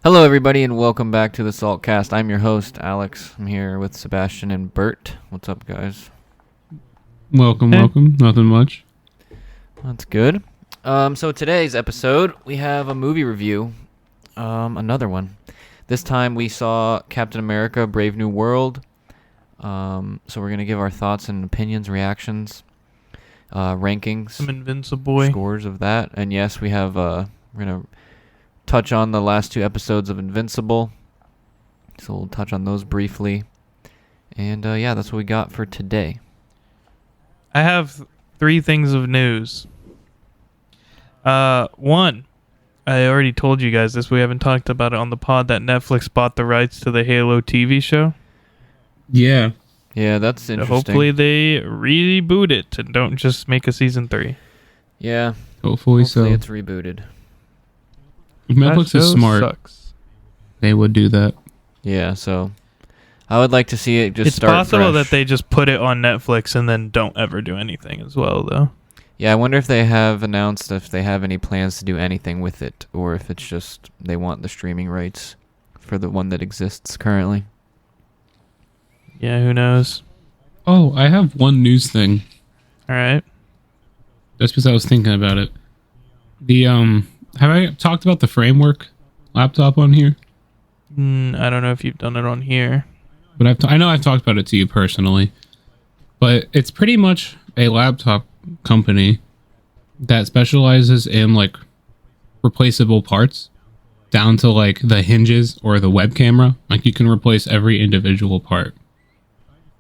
Hello, everybody, and welcome back to the Saltcast. I'm your host, Alex. I'm here with Sebastian and Bert. What's up, guys? Welcome. Nothing much. That's good. So today's episode, we have a movie review. Another one. This time we saw Captain America: Brave New World. So we're gonna give our thoughts and opinions, reactions, rankings, Some Invinciboy scores of that, and yes, we have. We're gonna touch on the last two episodes of Invincible. So we'll touch on those briefly. And yeah, that's what we got for today. I have three things of news. One, I already told you guys this. We haven't talked about it on the pod that Netflix bought the rights to the Halo TV show. Yeah. Yeah, that's interesting. Hopefully they reboot it and don't just make a season 3. Yeah. Hopefully so. It's rebooted. If Netflix is smart, they would do that. Yeah, so I would like to see it just it's start possible fresh. that they just put it on Netflix and then don't ever do anything as well, though. Yeah, I wonder if they have announced if they have any plans to do anything with it, or if it's just they want the streaming rights for the one that exists currently. Yeah, who knows? Oh, I have one news thing. All right. Just because I was thinking about it. Have I talked about the Framework laptop on here? I don't know if you've done it on here. But I know I've talked about it to you personally. But it's pretty much a laptop company that specializes in like replaceable parts down to like the hinges or the web camera. Like you can replace every individual part,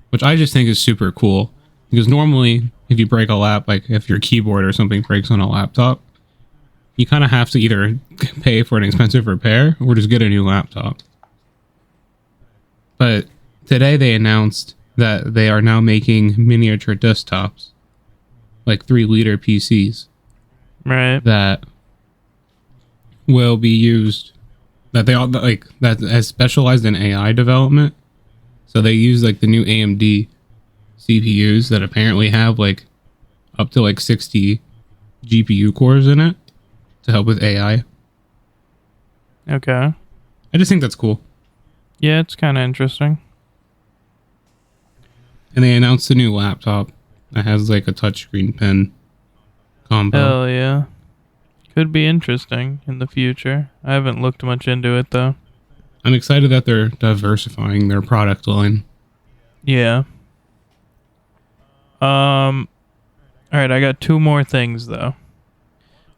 which I just think is super cool. Because normally if you break like if your keyboard or something breaks on a laptop, you kind of have to either pay for an expensive repair or just get a new laptop. But today they announced that they are now making miniature desktops, like 3-liter PCs, Right. that will be used, that they all like that has specialized in AI development. So they use like the new AMD CPUs that apparently have like up to like 60 GPU cores in it to help with AI. Okay. I just think that's cool. Yeah, it's kind of interesting. And they announced a new laptop that has like a touchscreen pen combo. Hell yeah. Could be interesting in the future. I haven't looked much into it though. I'm excited that they're diversifying their product line. Yeah. Alright, I got two more things though.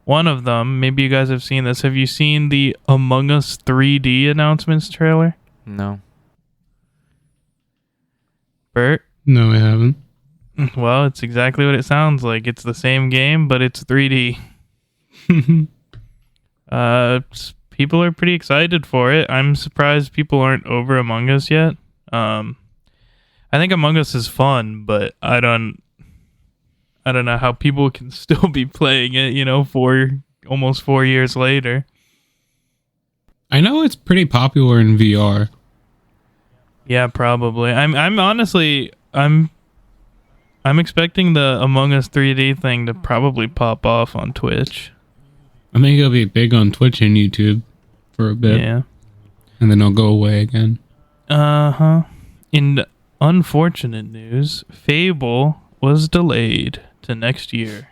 One of them, maybe you guys have seen this. Have you seen the Among Us 3D announcements trailer? No. Bert? No, I haven't. Well, it's exactly what it sounds like. It's the same game, but it's 3D. People are pretty excited for it. I'm surprised people aren't over Among Us yet. I think Among Us is fun, but I don't know how people can still be playing it, almost 4 years later. I know it's pretty popular in VR. Yeah, probably. I'm honestly I'm expecting the Among Us 3D thing to probably pop off on Twitch. I think it'll be big on Twitch and YouTube for a bit. Yeah. And then it'll go away again. Uh-huh. In unfortunate news, Fable was delayed to next year.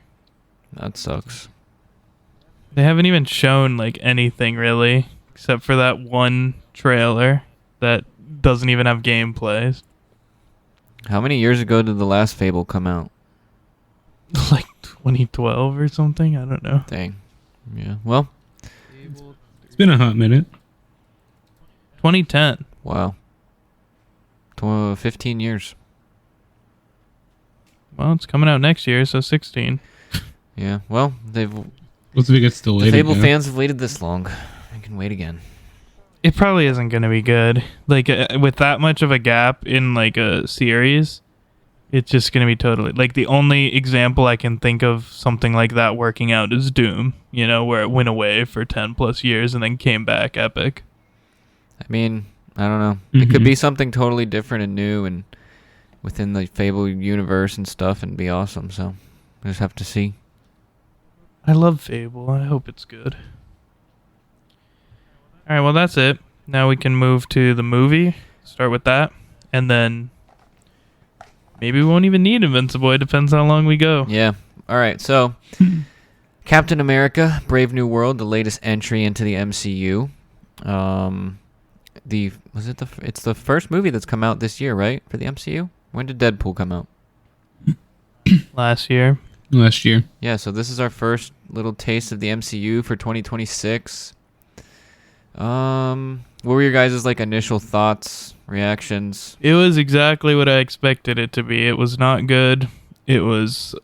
That sucks. They haven't even shown like anything really, except for that one trailer that doesn't even have gameplays. How many years ago did the last Fable come out? Like 2012 or something? I don't know. Dang. Yeah, well. It's been a hot minute. 2010. Wow. 15 years. Well, it's coming out next year, so 16. Yeah, well, What's if it gets delayed? the Fable again? fans have waited this long. I can wait again. It probably isn't going to be good. Like, with that much of a gap in, like, a series, it's just going to be totally... Like, the only example I can think of something like that working out is Doom, where it went away for 10 plus years and then came back epic. I mean, I don't know. It could be something totally different and new and within the Fable universe and stuff and be awesome, so we just have to see. I love Fable. I hope it's good. All right, well, that's it. Now we can move to the movie. Start with that. And then maybe we won't even need Invinciboy. Depends how long we go. Yeah. All right. So, Captain America: Brave New World, the latest entry into the MCU. It's the first movie that's come out this year, right? For the MCU. When did Deadpool come out? Last year. Yeah. So this is our first little taste of the MCU for 2026. What were your guys' like initial thoughts, reactions? It was exactly what I expected it to be. It was not good. It was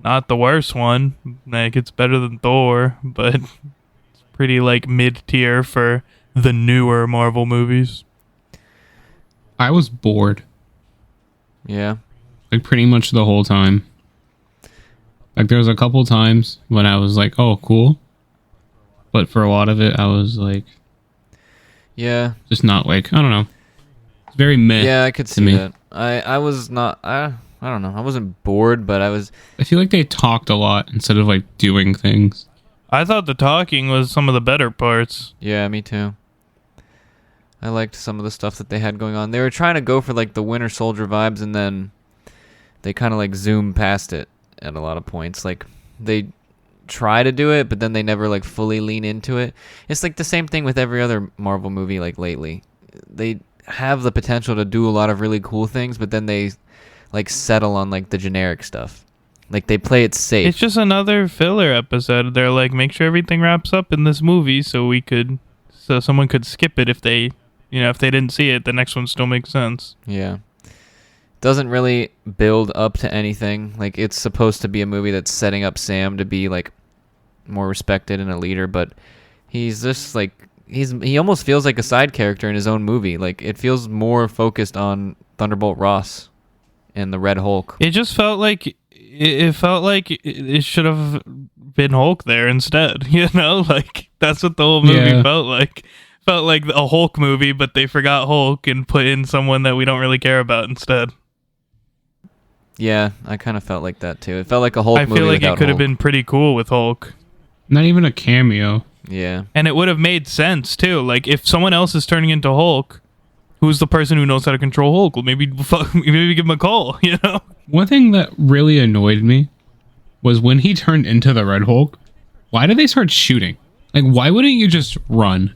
not the worst one. Like, it's better than Thor, but it's pretty like mid-tier for the newer Marvel movies. I was bored, Yeah. like pretty much the whole time. Like there was a couple times when I was like, "Oh, cool," but for a lot of it, I was like, Yeah. just not like, I don't know. It's very meh. Yeah, I could see me. that. I was not. I don't know. I wasn't bored, but I was. I feel like they talked a lot instead of like doing things. I thought the talking was some of the better parts. Yeah, me too. I liked some of the stuff that they had going on. They were trying to go for like the Winter Soldier vibes, and then they kind of like zoom past it at a lot of points. Like they try to do it, but then they never like fully lean into it. It's like the same thing with every other Marvel movie like lately. They have the potential to do a lot of really cool things, but then they like settle on like the generic stuff. Like they play it safe. It's just another filler episode. They're like, make sure everything wraps up in this movie so someone could skip it if they didn't see it, the next one still makes sense. Yeah. Doesn't really build up to anything. Like it's supposed to be a movie that's setting up Sam to be like more respected and a leader, but he's just like he almost feels like a side character in his own movie. Like it feels more focused on Thunderbolt Ross and the Red Hulk. It just felt like it should have been Hulk there instead. You know, like that's what the whole movie felt like. Felt like a Hulk movie, but they forgot Hulk and put in someone that we don't really care about instead. Yeah, I kind of felt like that too. It felt like a Hulk movie. I feel like it could have Hulk. been pretty cool with Hulk. Not even a cameo. Yeah. And it would have made sense too. Like if someone else is turning into Hulk, who's the person who knows how to control Hulk? Well, maybe give him a call, you know? One thing that really annoyed me was when he turned into the Red Hulk, why did they start shooting? Like, why wouldn't you just run?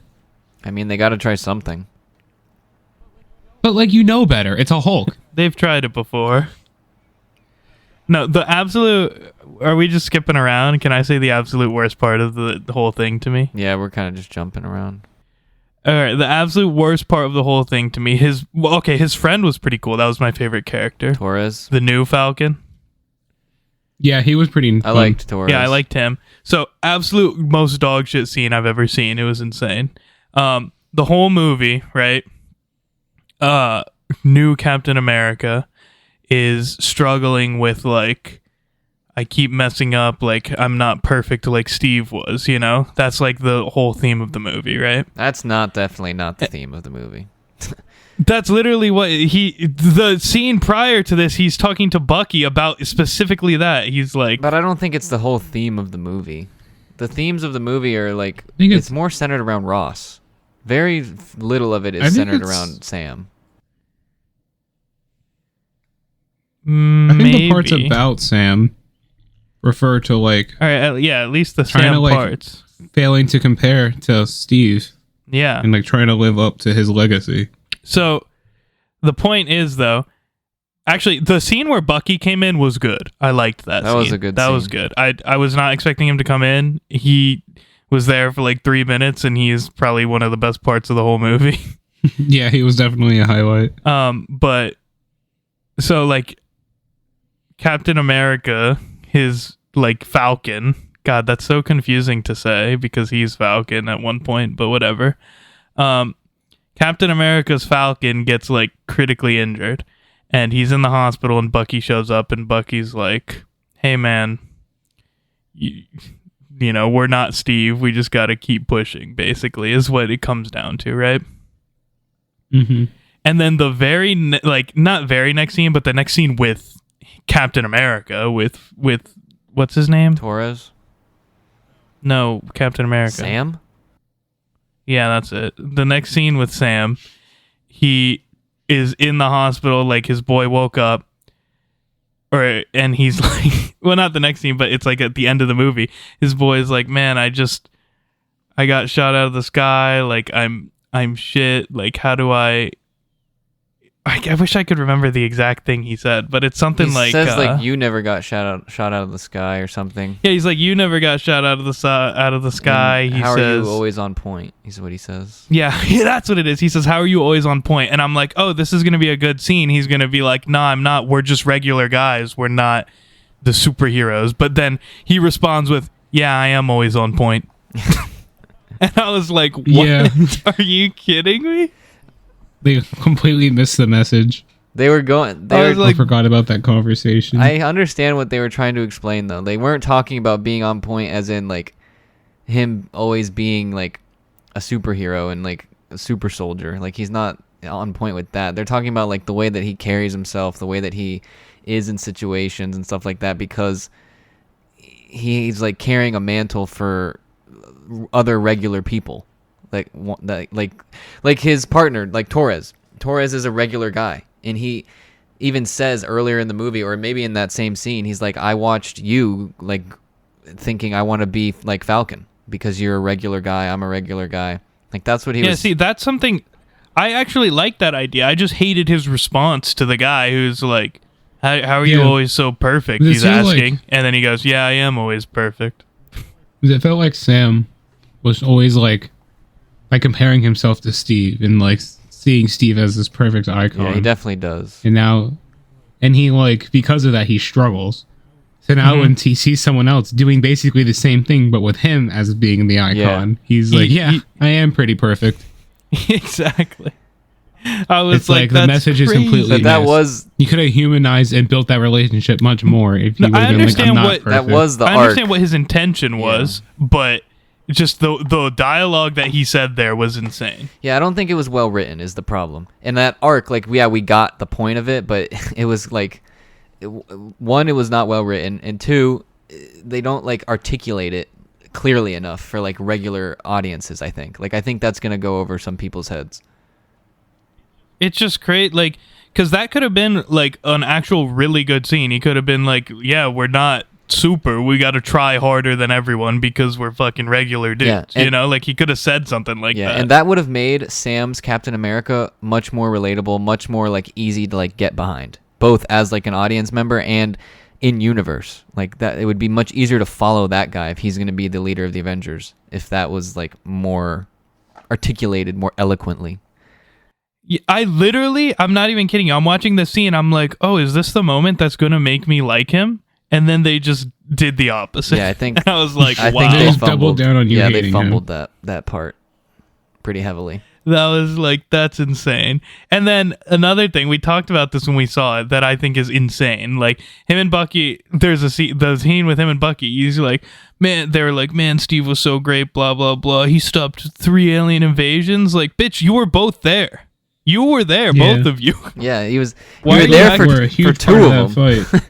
I mean, they got to try something. But, like, you know better. It's a Hulk. They've tried it before. No, the absolute... Are we just skipping around? Can I say the absolute worst part of the whole thing to me? Yeah, we're kind of just jumping around. All right, the absolute worst part of the whole thing to me, his friend was pretty cool. That was my favorite character. Torres. The new Falcon. Yeah, he was pretty fun. I liked Torres. Yeah, I liked him. So, absolute most dog shit scene I've ever seen. It was insane. The whole movie, right? New Captain America is struggling with, like, I keep messing up, like, I'm not perfect like Steve was, you know? That's, like, the whole theme of the movie, right? That's definitely not the theme of the movie. That's literally what the scene prior to this, he's talking to Bucky about specifically that. He's like... But I don't think it's the whole theme of the movie. The themes of the movie are, like, think it's more centered around Ross. Very little of it is centered around Sam. I think the parts about Sam refer to, like... All right, yeah, at least the Sam Sam like, parts. Failing to compare to Steve. Yeah. And, like, trying to live up to his legacy. So, the point is, though, actually, the scene where Bucky came in was good. I liked that scene. That was a good That scene. was good. I was not expecting him to come in. He was there for, like, 3 minutes, and he is probably one of the best parts of the whole movie. Yeah, he was definitely a highlight. But, so, like, Captain America, his, like, Falcon... God, that's so confusing to say because he's Falcon at one point, but whatever. Captain America's Falcon gets, like, critically injured, and he's in the hospital, and Bucky shows up, and Bucky's like, hey, man, you know, we're not Steve. We just got to keep pushing, basically, is what it comes down to, right? Mm-hmm. And then the very, not very next scene, but the next scene with Captain America, with what's his name? Torres? No, Captain America. Sam? Yeah, that's it. The next scene with Sam, he is in the hospital, like his boy woke up, and he's like, well, not the next scene, but it's like at the end of the movie, his boy is like, man, I got shot out of the sky, like I'm shit, like how do I wish I could remember the exact thing he said, but it's something He says like you never got shot out of the sky or something. Yeah, he's like, you never got shot out of the sky. And He how says, are you always on point? Is what he says. Yeah, that's what it is. He says, how are you always on point? And I'm like, oh, this is gonna be a good scene. He's gonna be like, nah, I'm not. We're just regular guys. We're not the superheroes. But then he responds with, yeah, I am always on point. And I was like, what? Yeah. Are you kidding me? They completely missed the message. They were going. I forgot about that conversation. I understand what they were trying to explain, though. They weren't talking about being on point as in like him always being like a superhero and like a super soldier. Like he's not on point with that. They're talking about like the way that he carries himself, the way that he is in situations and stuff like that, because he's like carrying a mantle for other regular people. Like his partner, like Torres. Torres is a regular guy, and he even says earlier in the movie, or maybe in that same scene, he's like, I watched you like thinking I want to be like Falcon because you're a regular guy, I'm a regular guy. Like that's what he was. Yeah, see, that's something I actually like that idea. I just hated his response to the guy who's like, how are you always so perfect? He's asking, like, and then he goes, yeah, I am always perfect. It felt like Sam was always like comparing himself to Steve and like seeing Steve as this perfect icon. Yeah, he definitely does. And he like, because of that, he struggles. So now when he sees someone else doing basically the same thing, but with him as being the icon, he's like, I am pretty perfect. Exactly. I was it's like the message is completely missed. You could have humanized and built that relationship much more if you would have been like, I'm not perfect. That was the arc. I understand what his intention was, but just the dialogue that he said there was insane. Yeah, I don't think it was well written is the problem. And that arc, like, yeah, we got the point of it, but it was like, one, it was not well written, and two, they don't like articulate it clearly enough for like regular audiences. I think that's gonna go over some people's heads. It's just great, like, because that could have been like an actual really good scene. He could have been like, yeah, we're not super, we got to try harder than everyone because we're fucking regular dudes. Yeah, you know, like he could have said something like that. Yeah, and that would have made Sam's Captain America much more relatable, much more like easy to like get behind, both as like an audience member and in universe. Like that, it would be much easier to follow that guy if he's going to be the leader of the Avengers, if that was like more articulated more eloquently. Yeah, I'm not even kidding you, I'm watching this scene, I'm like, oh, is this the moment that's going to make me like him? And then they just did the opposite. Yeah, I think. And I was like, wow. I think they fumbled. Doubled down on you. Yeah, they fumbled that part pretty heavily. That was like, that's insane. And then another thing, we talked about this when we saw it, that I think is insane. Like him and Bucky, there's the scene with him and Bucky. He's like, man, they were like, man, Steve was so great, blah, blah, blah. He stopped 3 alien invasions. Like, bitch, you were both there. You were there, both of you. Yeah, he was. Why you were there for 2 of them. Fight.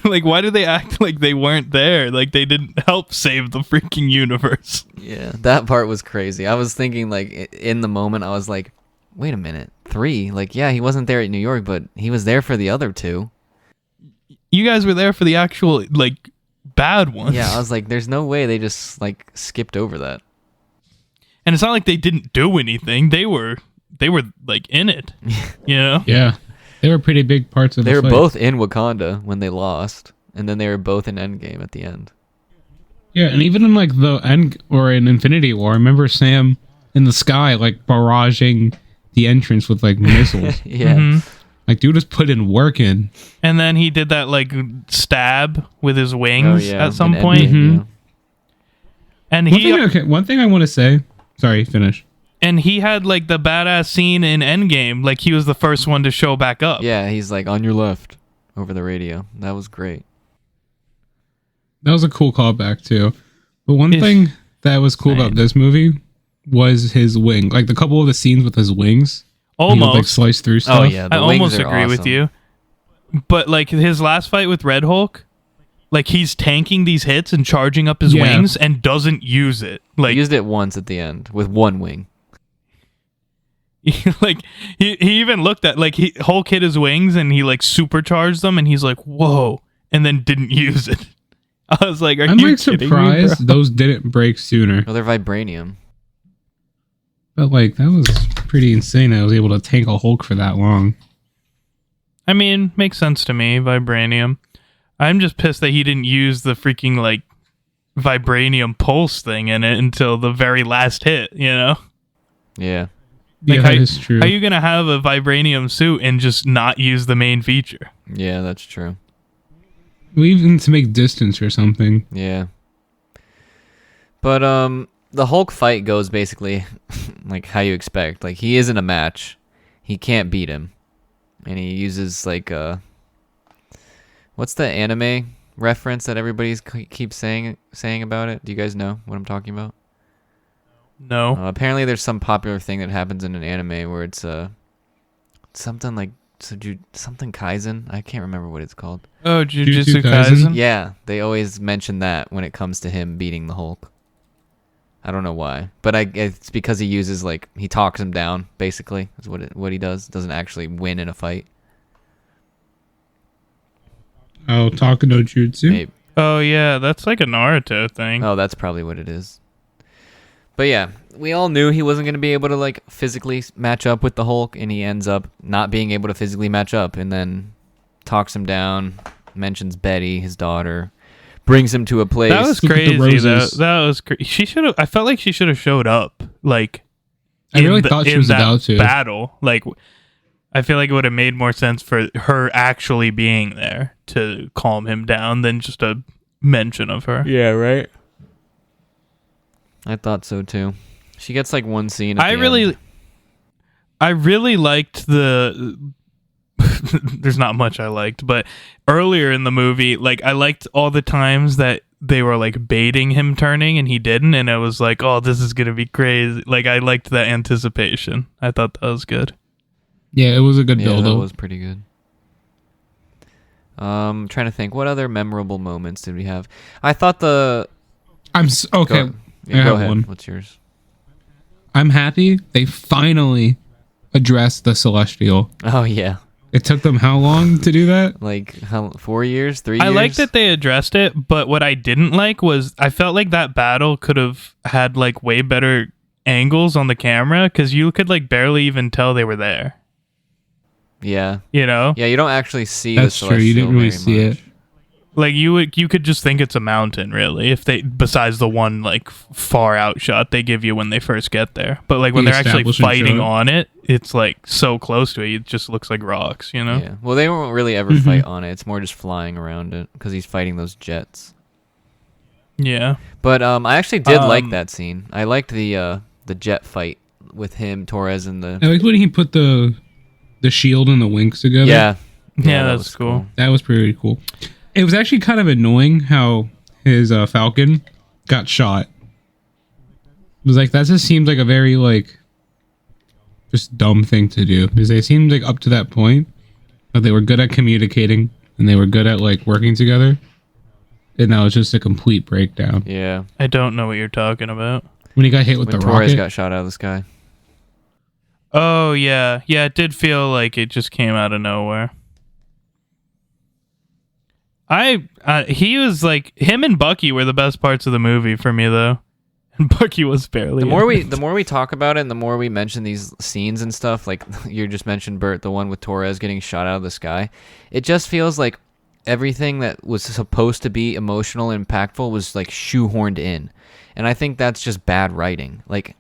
Like, why do they act like they weren't there? Like, they didn't help save the freaking universe. Yeah, that part was crazy. I was thinking, like, in the moment, I was like, wait a minute, 3? Like, yeah, he wasn't there at New York, but he was there for the other 2. You guys were there for the actual, like, bad ones. Yeah, I was like, there's no way they just, like, skipped over that. And it's not like they didn't do anything. They were like, in it, you know? Yeah. They were pretty big parts of the fight. They were both in Wakanda when they lost, and then they were both in Endgame at the end. Yeah, and even in like the end or in Infinity War, I remember Sam in the sky like barraging the entrance with like missiles. Yeah. Mm-hmm. Like dude just put in work in. And then he did that like stab with his wings at some in point. Endgame, yeah. And one thing I want to say. Sorry, finish. And he had like the badass scene in Endgame, like he was the first one to show back up. Yeah, he's like on your left over the radio. That was great. That was a cool callback too. But one thing that was cool about this movie was his wing. Like the couple of the scenes with his wings. Almost. He would, like slice through stuff. Oh yeah, I almost agree with you. But like his last fight with Red Hulk, like he's tanking these hits and charging up his wings and doesn't use it. Like He used it once at the end with one wing. like he even looked at like Hulk hit his wings and he like supercharged them and he's like, whoa, and then didn't use it. I was like, I'm like surprised those didn't break sooner. Well, they're vibranium. But like that was pretty insane. I was able to tank a Hulk for that long. I mean, makes sense to me, vibranium. I'm just pissed that he didn't use the freaking like vibranium pulse thing in it until the very last hit, you know? Yeah. Like, Yeah, that is true. How are you gonna have a vibranium suit and just not use the main feature? Yeah, that's true. Even to make distance or something. Yeah. But the Hulk fight goes basically like how you expect. Like he isn't a match. He can't beat him. And he uses like what's the anime reference that everybody's keeps saying about it? Do you guys know what I'm talking about? No. Apparently there's some popular thing that happens in an anime where it's something like something Kaisen. I can't remember what it's called. Oh, Jujutsu Jujutsu Kaisen? Yeah, they always mention that when it comes to him beating the Hulk. I don't know why, but it's because he uses like he talks him down. Basically, is what he does. Doesn't actually win in a fight. Oh, Takano Jutsu. Maybe. Oh yeah, that's like a Naruto thing. Oh, that's probably what it is. But yeah, we all knew he wasn't going to be able to like physically match up with the Hulk, and he ends up not being able to physically match up, and then talks him down, mentions Betty, his daughter, brings him to a place. That was crazy. That was she should have. I felt like she should have showed up. Like I really thought she was about to battle. Like I feel like it would have made more sense for her actually being there to calm him down than just a mention of her. Yeah, right. I thought so too. She gets like one scene. At the end. I really liked the. There's not much I liked, but earlier in the movie, like I liked all the times that they were like baiting him turning and he didn't, and I was like, oh, this is gonna be crazy. Like I liked that anticipation. I thought that was good. Yeah, it was a good build. That was pretty good. Trying to think, what other memorable moments did we have? I thought okay. Go ahead. One. What's yours? I'm happy they finally addressed the Celestial. Oh yeah. It took them how long to do that? Like 4 years, 3 years? I like that they addressed it, but what I didn't like was I felt like that battle could have had like way better angles on the camera because you could like barely even tell they were there. Yeah. You know? Yeah, you don't actually see That's the Celestial. True. You didn't really see much. it. Like you could just think it's a mountain, really, if they besides the one like far out shot they give you when they first get there. But like when they're actually fighting on it, it's like so close to it, it just looks like rocks, you know? Yeah. Well, they won't really ever fight on it. It's more just flying around it because he's fighting those jets. Yeah. But I actually did like that scene. I liked the jet fight with him, Torres, and the. I liked when he put the shield and the wings together. Yeah. Yeah, that was cool. That was pretty cool. It was actually kind of annoying how his Falcon got shot. It was like, that just seems like a very, like, just dumb thing to do. Because they seemed like up to that point that they were good at communicating and they were good at, like, working together. And that was just a complete breakdown. Yeah. I don't know what you're talking about. When he got hit with the Torres rocket. got shot out of the sky. Oh, yeah. Yeah, it did feel like it just came out of nowhere. He was like him and Bucky were the best parts of the movie for me though, and Bucky was barely. The more we talk about it, and the more we mention these scenes and stuff, like you just mentioned, Bert, the one with Torres getting shot out of the sky, it just feels like everything that was supposed to be emotional and impactful was like shoehorned in, and I think that's just bad writing. Like,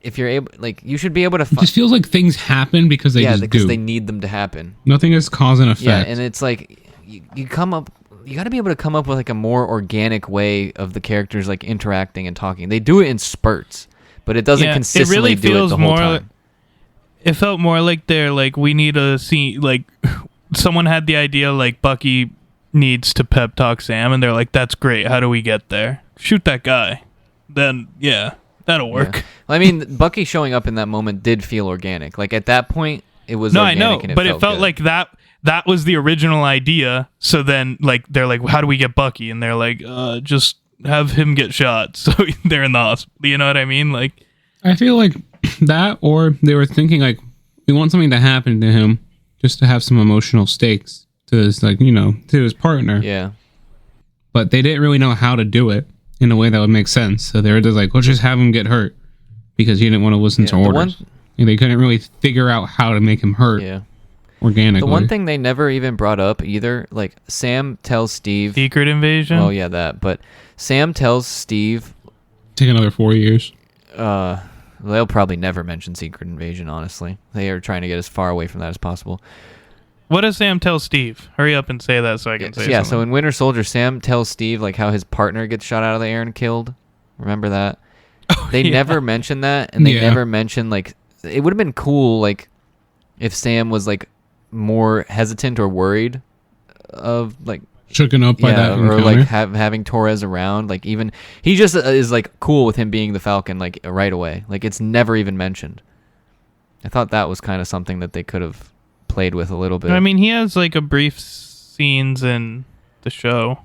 if you're able, like, you should be able to. It just feels like things happen because they just because do. They need them to happen. Nothing is cause and effect. Yeah, and it's like. You come up. You got to be able to come up with like a more organic way of the characters like interacting and talking. They do it in spurts, but it doesn't consistently do it the whole time. It felt more like they're like, we need a scene. Like someone had the idea like Bucky needs to pep talk Sam, and they're like, "That's great. How do we get there? Shoot that guy." Then yeah, that'll work. Yeah. Well, I mean, Bucky showing up in that moment did feel organic. Like at that point, it was. No, organic I know, and but it felt good. like that. that was the original idea. So then, like, they're like, how do we get Bucky? And they're like, just have him get shot. So they're in the hospital. You know what I mean? Like, I feel like that, or they were thinking like, we want something to happen to him just to have some emotional stakes to his, like, you know, to his partner. Yeah. But they didn't really know how to do it in a way that would make sense. So they were just like, let's just have him get hurt because he didn't want to listen to orders. And they couldn't really figure out how to make him hurt organically. The one thing they never even brought up either, like Sam tells Steve... Secret Invasion? Oh, yeah, that. But Sam tells Steve... Take another 4 years. They'll probably never mention Secret Invasion, honestly. They are trying to get as far away from that as possible. What does Sam tell Steve? Hurry up and say that so I can say something. So in Winter Soldier, Sam tells Steve like how his partner gets shot out of the air and killed. Remember that? They never mentioned that, and they never mentioned, like, it would have been cool, like, if Sam was, like, more hesitant or worried of, like... Shooken up by that encounter. Or, like, having Torres around. Like, even... He just is, like, cool with him being the Falcon, like, right away. Like, it's never even mentioned. I thought that was kind of something that they could have played with a little bit. I mean, he has, like, a brief scenes in the show.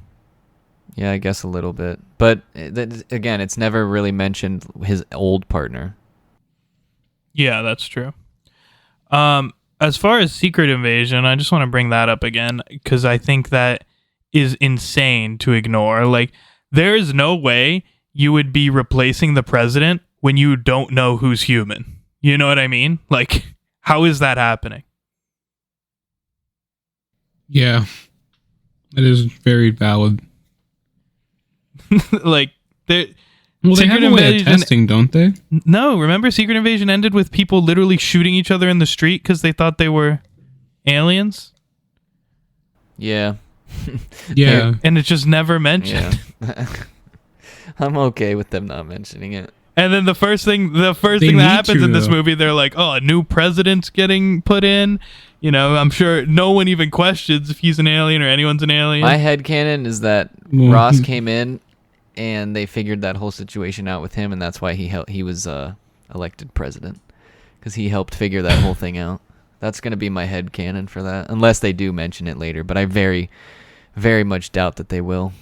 Yeah, I guess a little bit. But, again, it's never really mentioned his old partner. Yeah, that's true. As far as Secret Invasion, I just want to bring that up again because I think that is insane to ignore. Like, there is no way you would be replacing the president when you don't know who's human. You know what I mean? Like, how is that happening? Yeah, it is very valid. Like, they have a way of testing, don't they? No, remember Secret Invasion ended with people literally shooting each other in the street because they thought they were aliens? Yeah. Yeah. And it's just never mentioned. Yeah. I'm okay with them not mentioning it. And then the first thing that happens in this movie, they're like, oh, a new president's getting put in. You know, I'm sure no one even questions if he's an alien or anyone's an alien. My headcanon is that Ross came in and they figured that whole situation out with him, and that's why he was elected president, because he helped figure that whole thing out. That's going to be my headcanon for that, unless they do mention it later, but I very, very much doubt that they will.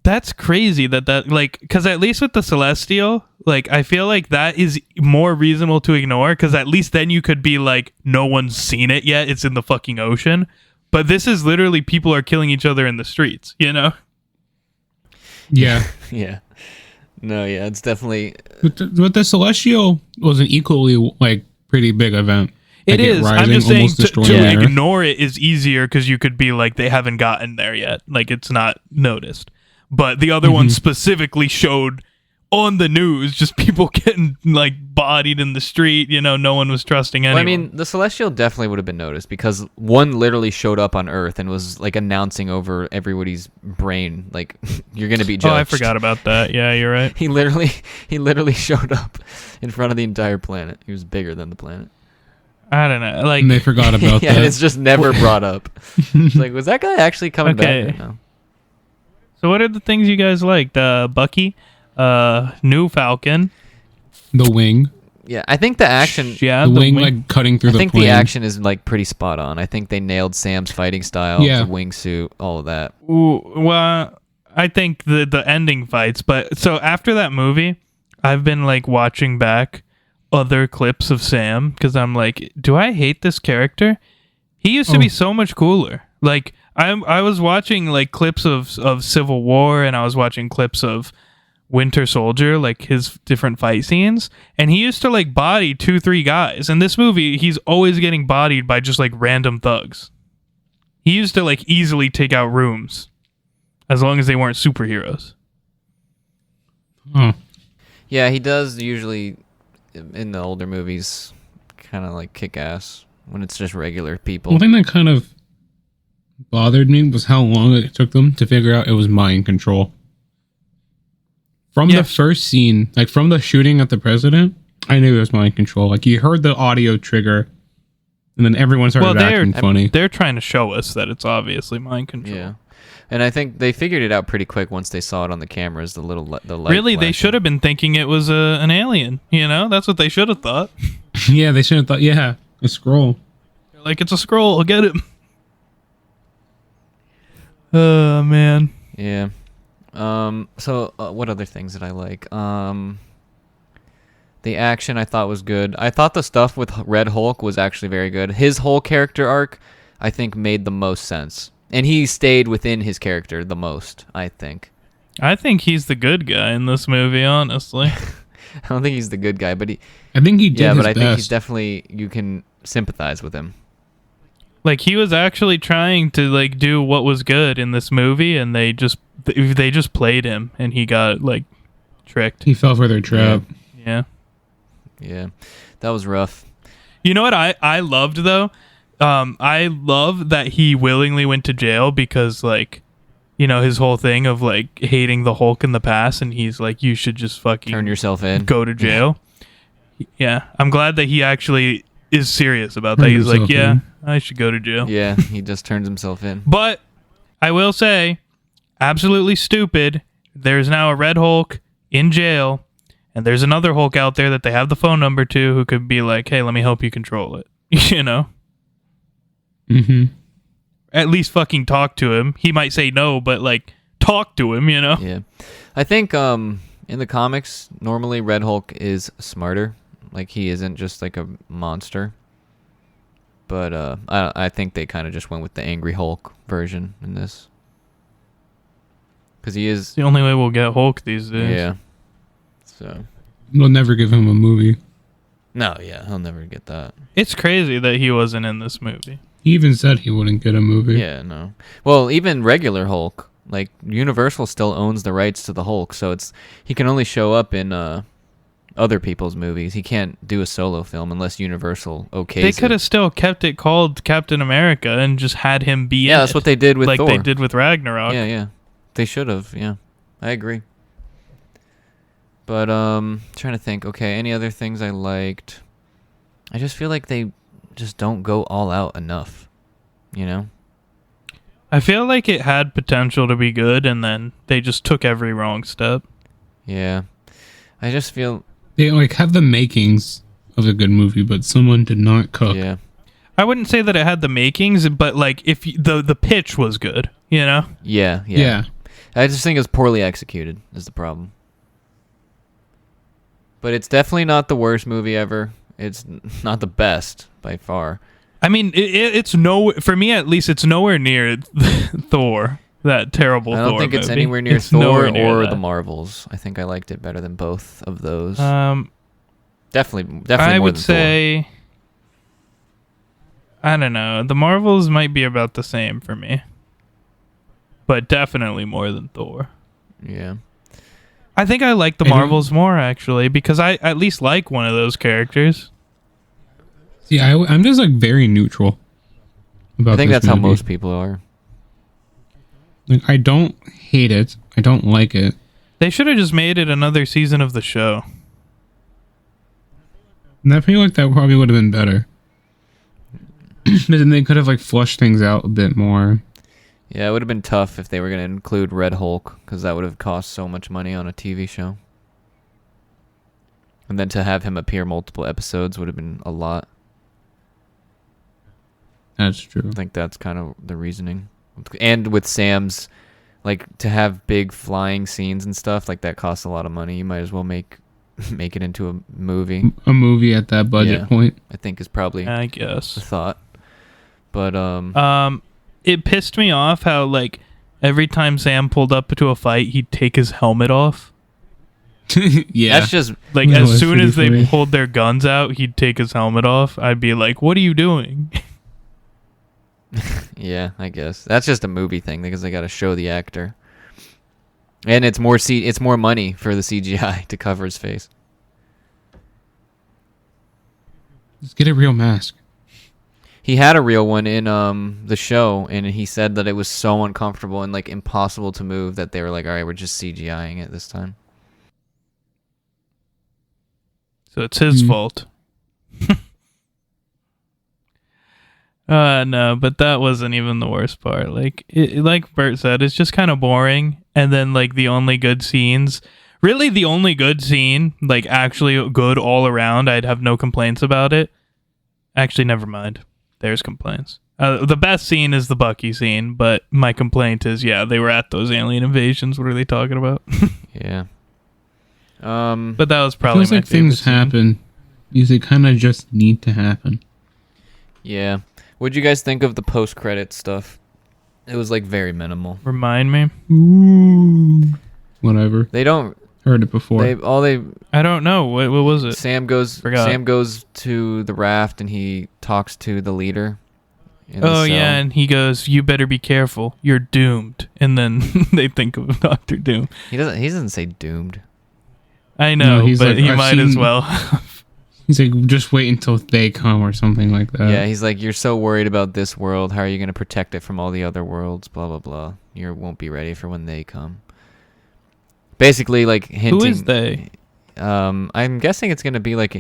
That's crazy that like, because at least with the Celestial, like, I feel like that is more reasonable to ignore, because at least then you could be like, no one's seen it yet, it's in the fucking ocean. But this is literally people are killing each other in the streets, you know? Yeah. Yeah. No, yeah, it's definitely... But the Celestial was an equally, like, pretty big event. It is. Rising, I'm just saying to Earth. ignore it is easier because you could be like, they haven't gotten there yet. Like, it's not noticed. But the other one specifically showed on the news just people getting, like, bodied in the street. You know, no one was trusting anyone. Well, I mean, the Celestial definitely would have been noticed because one literally showed up on Earth and was, like, announcing over everybody's brain, like, you're going to be judged. Oh, I forgot about that. Yeah, you're right. He literally showed up in front of the entire planet. He was bigger than the planet. I don't know. Like, and they forgot about yeah, that. And it's just never brought up. It's like, was that guy actually coming back? No. So what are the things you guys liked? Bucky, new Falcon, the wing. Yeah, I think the action. Yeah, the wing like cutting through the plane. I think the action is like pretty spot on. I think they nailed Sam's fighting style, the wingsuit, all of that. Ooh, well, I think the ending fights. But so after that movie, I've been like watching back other clips of Sam because I'm like, do I hate this character? He used to be so much cooler. Like, I was watching like clips of Civil War, and I was watching clips of Winter Soldier, like his different fight scenes, and he used to like body 2-3 guys. In this movie, he's always getting bodied by just like random thugs. He used to like easily take out rooms as long as they weren't superheroes. Yeah, he does usually in the older movies kind of like kick ass when it's just regular people. One thing that kind of bothered me was how long it took them to figure out it was mind control. From the first scene, like from the shooting at the president, I knew it was mind control. Like, you heard the audio trigger, and then everyone started acting funny. They're trying to show us that it's obviously mind control. Yeah. And I think they figured it out pretty quick once they saw it on the cameras, the light really, flashing. they should have been thinking it was an alien, you know? That's what they should have thought. Yeah, they should have thought, a scroll. Like, it's a scroll, I'll get it. Oh man. Yeah. So what other things did I like? The action I thought was good. I thought the stuff with Red Hulk was actually very good. His whole character arc, I think, made the most sense. And he stayed within his character the most, I think. I think he's the good guy in this movie, honestly. I don't think he's the good guy, but I think he did yeah, his but I think he's best. definitely, you can sympathize with him. Like he was actually trying to like do what was good in this movie, and they just played him, and he got like tricked. He fell for their trap. Yeah. Yeah, that was rough. You know what I loved though? I love that he willingly went to jail because like, you know, his whole thing of like hating the Hulk in the past, and he's like, you should just fucking Turn yourself in. go to jail. Yeah, I'm glad that he actually is serious about that. Turn He's like, yourself yeah, in. I should go to jail. Yeah, he just turns himself in. But I will say, absolutely stupid. There's now a Red Hulk in jail, and there's another Hulk out there that they have the phone number to who could be like, hey, let me help you control it. You know? Mm-hmm. At least fucking talk to him. He might say no, but like, talk to him, you know? Yeah. I think in the comics, normally Red Hulk is smarter. Like, he isn't just like a monster. But I think they kind of just went with the Angry Hulk version in this. Because he is... It's the only way we'll get Hulk these days. Yeah. So... We'll never give him a movie. No, yeah, he'll never get that. It's crazy that he wasn't in this movie. He even said he wouldn't get a movie. Yeah, no. Well, even regular Hulk, like, Universal still owns the rights to the Hulk, so he can only show up in other people's movies. He can't do a solo film unless Universal okays They could have it. still kept it called Captain America and just had him be in Yeah, that's what they did with like Thor. they did with Ragnarok. Yeah, yeah. They should have, yeah. I agree. But, trying to think. Okay, any other things I liked? I just feel like they just don't go all out enough, you know? I feel like it had potential to be good, and then they just took every wrong step. Yeah. I just feel... They like have the makings of a good movie, but someone did not cook. Yeah. I wouldn't say that it had the makings, but like if the pitch was good, you know? Yeah. Yeah. I just think it's poorly executed is the problem. But it's definitely not the worst movie ever. It's not the best by far. I mean, it's no, for me at least, it's nowhere near Thor. That terrible I don't Thor think it's movie. anywhere near It's Thor nowhere near or that. the Marvels. I think I liked it better than both of those. Definitely I more would than say, I don't know. The Marvels might be about the same for me, but definitely more than Thor. Thor. Yeah. I think I like the I do- Marvels more actually because I at least like one of those characters. See, I'm just like very neutral about I think this that's how movie. most people are. Like, I don't hate it. I don't like it. They should have just made it another season of the show. And I feel like that probably would have been better. But then they could have like flushed things out a bit more. Yeah, it would have been tough if they were going to include Red Hulk because that would have cost so much money on a TV show. And then to have him appear multiple episodes would have been a lot. That's true. I think that's kind of the reasoning. And with Sam's, like, to have big flying scenes and stuff, like, that costs a lot of money. You might as well make it into a movie. A movie at that budget Yeah. point. I think is probably I the guess. thought. But, It pissed me off how like every time Sam pulled up to a fight, he'd take his helmet off. Yeah. that's just, Like No, as that's soon pretty as they funny. pulled their guns out, he'd take his helmet off. I'd be like, "What are you doing?" yeah, I guess. That's just a movie thing because they got to show the actor. And it's more money for the CGI to cover his face. Just get a real mask. He had a real one in the show, and he said that it was so uncomfortable and like impossible to move that they were like, "All right, we're just CGIing it this time." So it's his Hmm. fault. No, but that wasn't even the worst part. Like, like Bert said, it's just kind of boring. And then, like, the only good scenes, really the only good scene, like, actually good all around, I'd have no complaints about it. Actually, never mind. There's complaints. The best scene is the Bucky scene, but my complaint is, yeah, they were at those alien invasions. What are they talking about? Yeah. But that was It probably feels my like things favorite scene. happen. They kind of just need to happen. Yeah. What'd you guys think of the post-credit stuff? It was like very minimal. Remind me. Ooh. Whatever. They don't. Heard it before. I don't know. What was it? Sam goes. Forgot. Sam goes to the raft and he talks to the leader. in the Oh cell. yeah, and he goes, "You better be careful. You're doomed." And then they think of Doctor Doom. He doesn't say doomed. I know, No, he's but like, he "I've might as seen- well. He's like, just wait until they come or something like that. Yeah, he's like, you're so worried about this world. How are you going to protect it from all the other worlds? Blah, blah, blah. You won't be ready for when they come. Basically, like, hinting. Who is they? I'm guessing it's going to be like,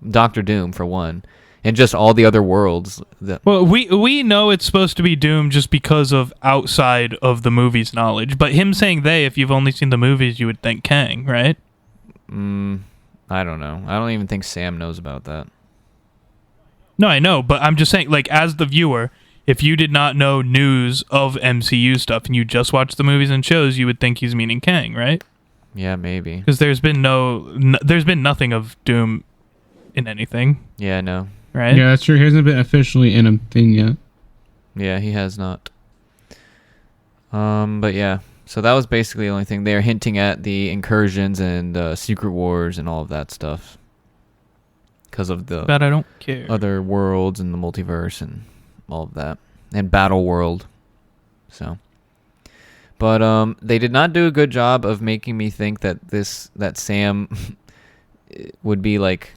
Doctor Doom, for one. And just all the other worlds. Well, we know it's supposed to be Doom just because of outside of the movie's knowledge. But him saying they, if you've only seen the movies, you would think Kang, right? I don't know. I don't even think Sam knows about that. No, I know, but I'm just saying, like, as the viewer, if you did not know news of MCU stuff and you just watched the movies and shows, you would think he's meaning Kang, right? Yeah, maybe. Because there's been there's been nothing of Doom in anything, Yeah, no. right? Yeah, that's true. He hasn't been officially in a thing yet. Yeah, he has not. But yeah. So that was basically the only thing. They're hinting at the incursions and secret wars and all of that stuff. Because of the But I don't care. other worlds and the multiverse and all of that. And Battle World. So. But they did not do a good job of making me think that Sam would be like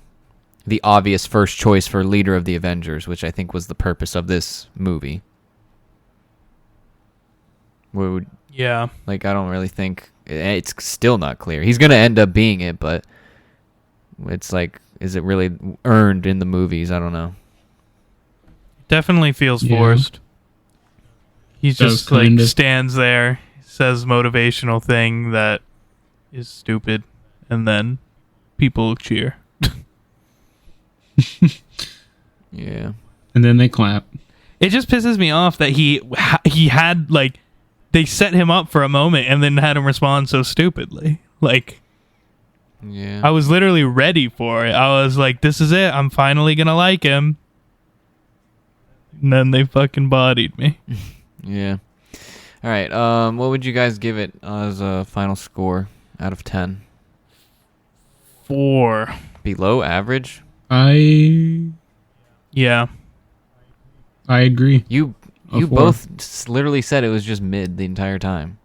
the obvious first choice for leader of the Avengers, which I think was the purpose of this movie. Yeah. Like, I don't really think it's still not clear. He's going to end up being it, but it's like, is it really earned in the movies? I don't know. Definitely feels Yeah. forced. He's Does just like kinda. stands there, says motivational thing that is stupid, and then people cheer. Yeah. And then they clap. It just pisses me off that he had like they set him up for a moment and then had him respond so stupidly. Like, Yeah. I was literally ready for it. I was like, this is it. I'm finally gonna like him. And then they fucking bodied me. Yeah. All right. What would you guys give it as a final score out of 10? 4. Below average? I Yeah. agree. You A 4. both literally said it was just mid the entire time.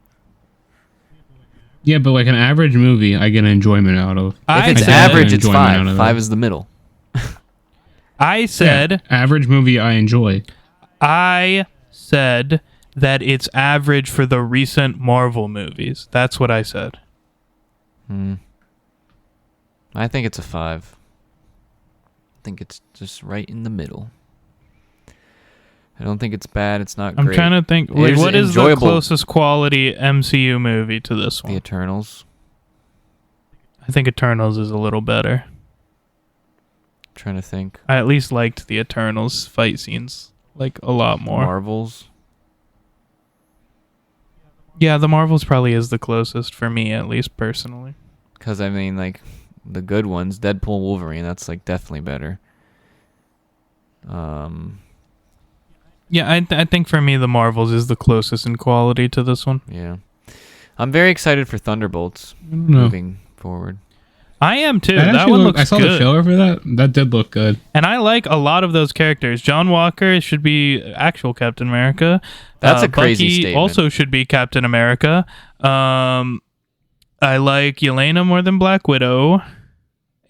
Yeah, but like an average movie, I get enjoyment out of. If it's said average, it's enjoyment out 5. of 5 it. is the middle. I said Yeah, average movie I enjoy. I said that it's average for the recent Marvel movies. That's what I said. I think it's a 5. I think it's just right in the middle. I don't think it's bad. It's not I'm great. trying to think. Like, Here's what is the enjoyable. closest quality MCU movie to this The one? Eternals. I think Eternals is a little better. Trying to think. I at least liked the Eternals fight scenes like a lot more. Marvels. Yeah, the Marvels probably is the closest for me, at least personally. Because, I mean, like, the good ones, Deadpool, Wolverine, that's, like, definitely better. Yeah, I think for me the Marvels is the closest in quality to this one. Yeah. I'm very excited for Thunderbolts I don't know. moving forward. I am too. That That actually one looked- looks I saw good. the trailer for that. That did look good. And I like a lot of those characters. John Walker should be actual Captain America. That's a crazy Bucky statement. also should be Captain America. I like Yelena more than Black Widow.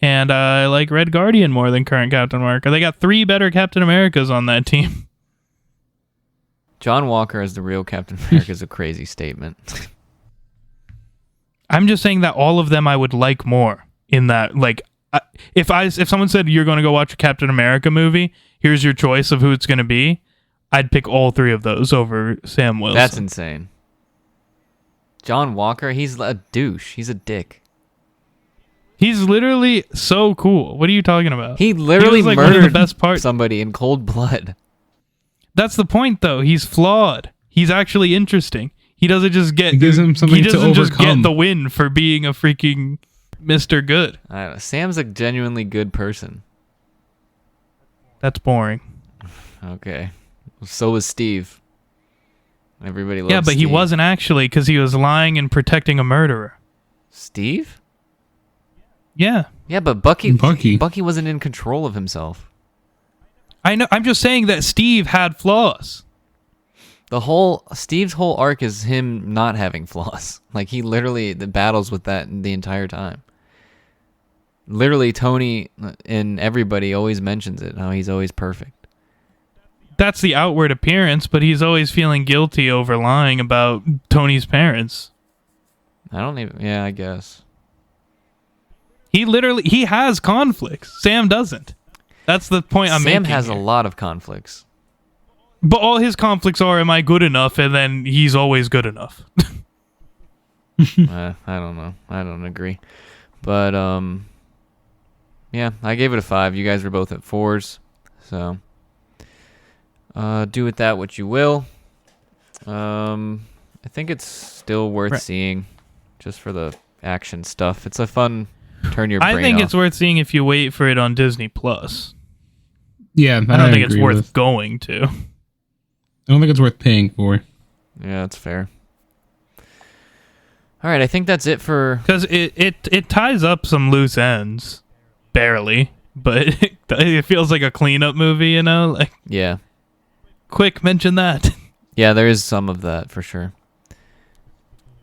And I like Red Guardian more than current Captain America. They got 3 better Captain Americas on that team. John Walker as the real Captain America is a crazy statement. I'm just saying that all of them I would like more in that. Like, if someone said you're going to go watch a Captain America movie, here's your choice of who it's going to be, I'd pick all 3 of those over Sam Wilson. That's insane. John Walker, he's a douche. He's a dick. He's literally so cool. What are you talking about? He literally was, like, one of the murdered best parts. somebody in cold blood. That's the point, though. He's flawed. He's actually interesting. He doesn't just get. It gives him something he to doesn't just get overcome. the win for being a freaking Mr. Good. I don't know. Sam's a genuinely good person. That's boring. Okay. So was Steve. Everybody loves Yeah, but Steve. he wasn't actually, because he was lying and protecting a murderer. Steve? Yeah. Yeah, but Bucky Bucky. wasn't in control of himself. I know. I'm just saying that Steve had flaws. Steve's whole arc is him not having flaws. Like, he literally battles with that the entire time. Literally, Tony and everybody always mentions it, how he's always perfect. That's the outward appearance, but he's always feeling guilty over lying about Tony's parents. Yeah, I guess. He has conflicts. Sam doesn't. That's the point I'm making. Sam has here. a lot of conflicts. But all his conflicts are, am I good enough? And then he's always good enough. I don't know. I don't agree. But, yeah, I gave it a 5. You guys were both at 4s. So, do with that what you will. I think it's still worth seeing just for the action stuff. It's a fun turn your brain I think off. it's worth seeing if you wait for it on Disney Plus. Yeah, I don't think it's agree worth with- going to. I don't think it's worth paying for. Yeah, that's fair. All right, I think that's it for... Because it ties up some loose ends. Barely. But it feels like a cleanup movie, you know? Like, Yeah. quick, mention that. Yeah, there is some of that for sure.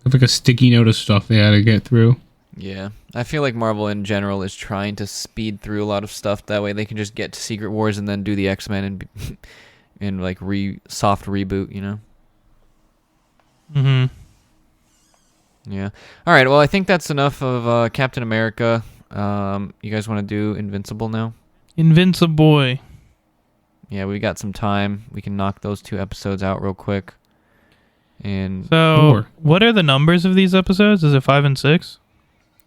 It's like a sticky note of stuff they had to get through. Yeah. I feel like Marvel in general is trying to speed through a lot of stuff. That way they can just get to Secret Wars and then do the X-Men and like soft reboot, you know? Mm-hmm. Yeah. All right, well, I think that's enough of Captain America. You guys want to do Invincible now? Invinciboy. Yeah, we got some time. We can knock those 2 episodes out real quick. And So, what are the numbers of these episodes? Is it 5 and 6?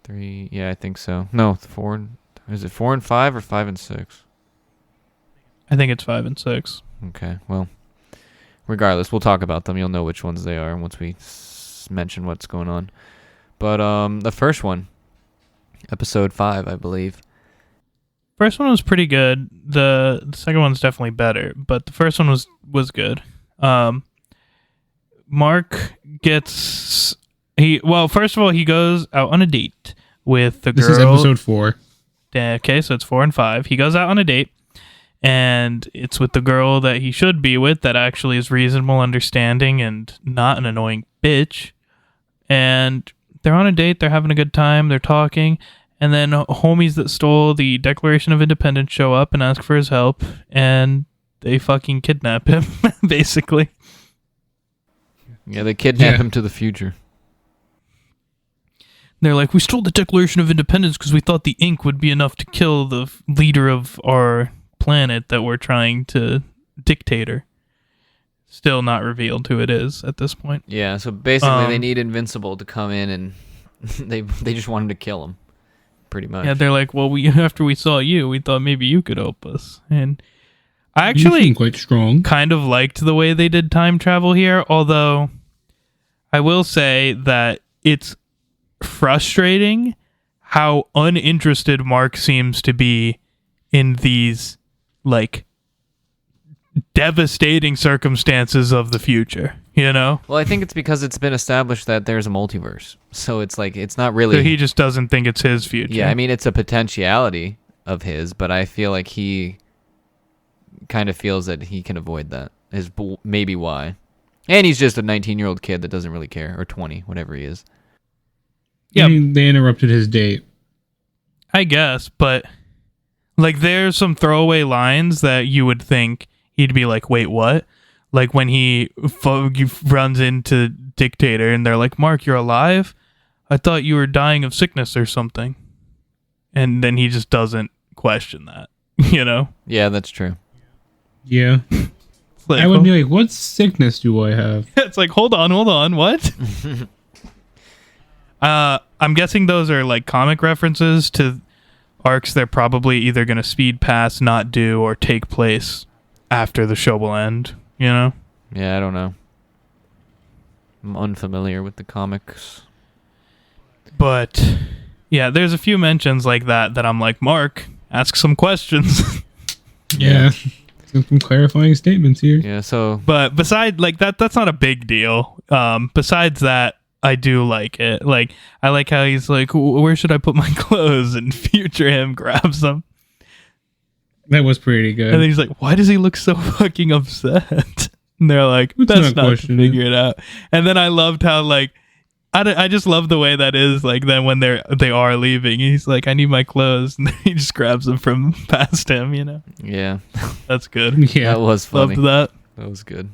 3, yeah, I think so. No, 4. Is it 4 and 5 or 5 and 6? I think it's 5 and 6. Okay, well, regardless, we'll talk about them. You'll know which ones they are once we mention what's going on. But the first one, episode 5, I believe. First one was pretty good. The second one's definitely better, but the first one was good. Mark gets first of all, he goes out on a date with the girl. This is episode 4. Okay, so it's 4 and 5. He goes out on a date, and it's with the girl that he should be with that actually is reasonable, understanding, and not an annoying bitch. And they're on a date, they're having a good time, they're talking, and then homies that stole the Declaration of Independence show up and ask for his help, and they fucking kidnap him, basically. Yeah, they kidnap him to the future. They're like, we stole the Declaration of Independence because we thought the ink would be enough to kill the leader of our planet that we're trying to dictator. Still not revealed who it is at this point. Yeah, so basically they need Invincible to come in and they just wanted to kill him, pretty much. Yeah, they're like, well, after we saw you, we thought maybe you could help us. And I You actually seem quite strong. kind of liked the way they did time travel here, although I will say that it's frustrating how uninterested Mark seems to be in these, like, devastating circumstances of the future, you know? Well, I think it's because it's been established that there's a multiverse. So it's like, it's not really... So he just doesn't think it's his future. Yeah, I mean, it's a potentiality of his, but I feel like he kind of feels that he can avoid that. Is maybe why. And he's just a 19-year-old kid that doesn't really care, or 20, whatever he is. Yeah. I mean, they interrupted his date. I guess, but like there's some throwaway lines that you would think he'd be like, wait, what? Like when he runs into Dictator and they're like, Mark, you're alive? I thought you were dying of sickness or something. And then he just doesn't question that, you know? Yeah, that's true. Yeah. It's like, I would be like, what sickness do I have? it's like, hold on, what? I'm guessing those are like comic references to arcs they're probably either going to speed past, not do, or take place after the show will end. you know? Yeah, I don't know. I'm unfamiliar with the comics. But yeah, there's a few mentions like that I'm like, Mark, ask some questions. Yeah. Some clarifying statements here. Yeah, so But beside like that's not a big deal. Besides that, I do like it. Like I like how he's like, where should I put my clothes? And future him grabs them. That was pretty good. And then he's like, why does he look so fucking upset? And they're like, Let's that's not not to question it. figure it out. And then I loved how like I just love the way that is like then when they are leaving, he's like, I need my clothes, and then he just grabs them from past him, you know. yeah, That's good. Yeah. that was funny. Loved that. That was good.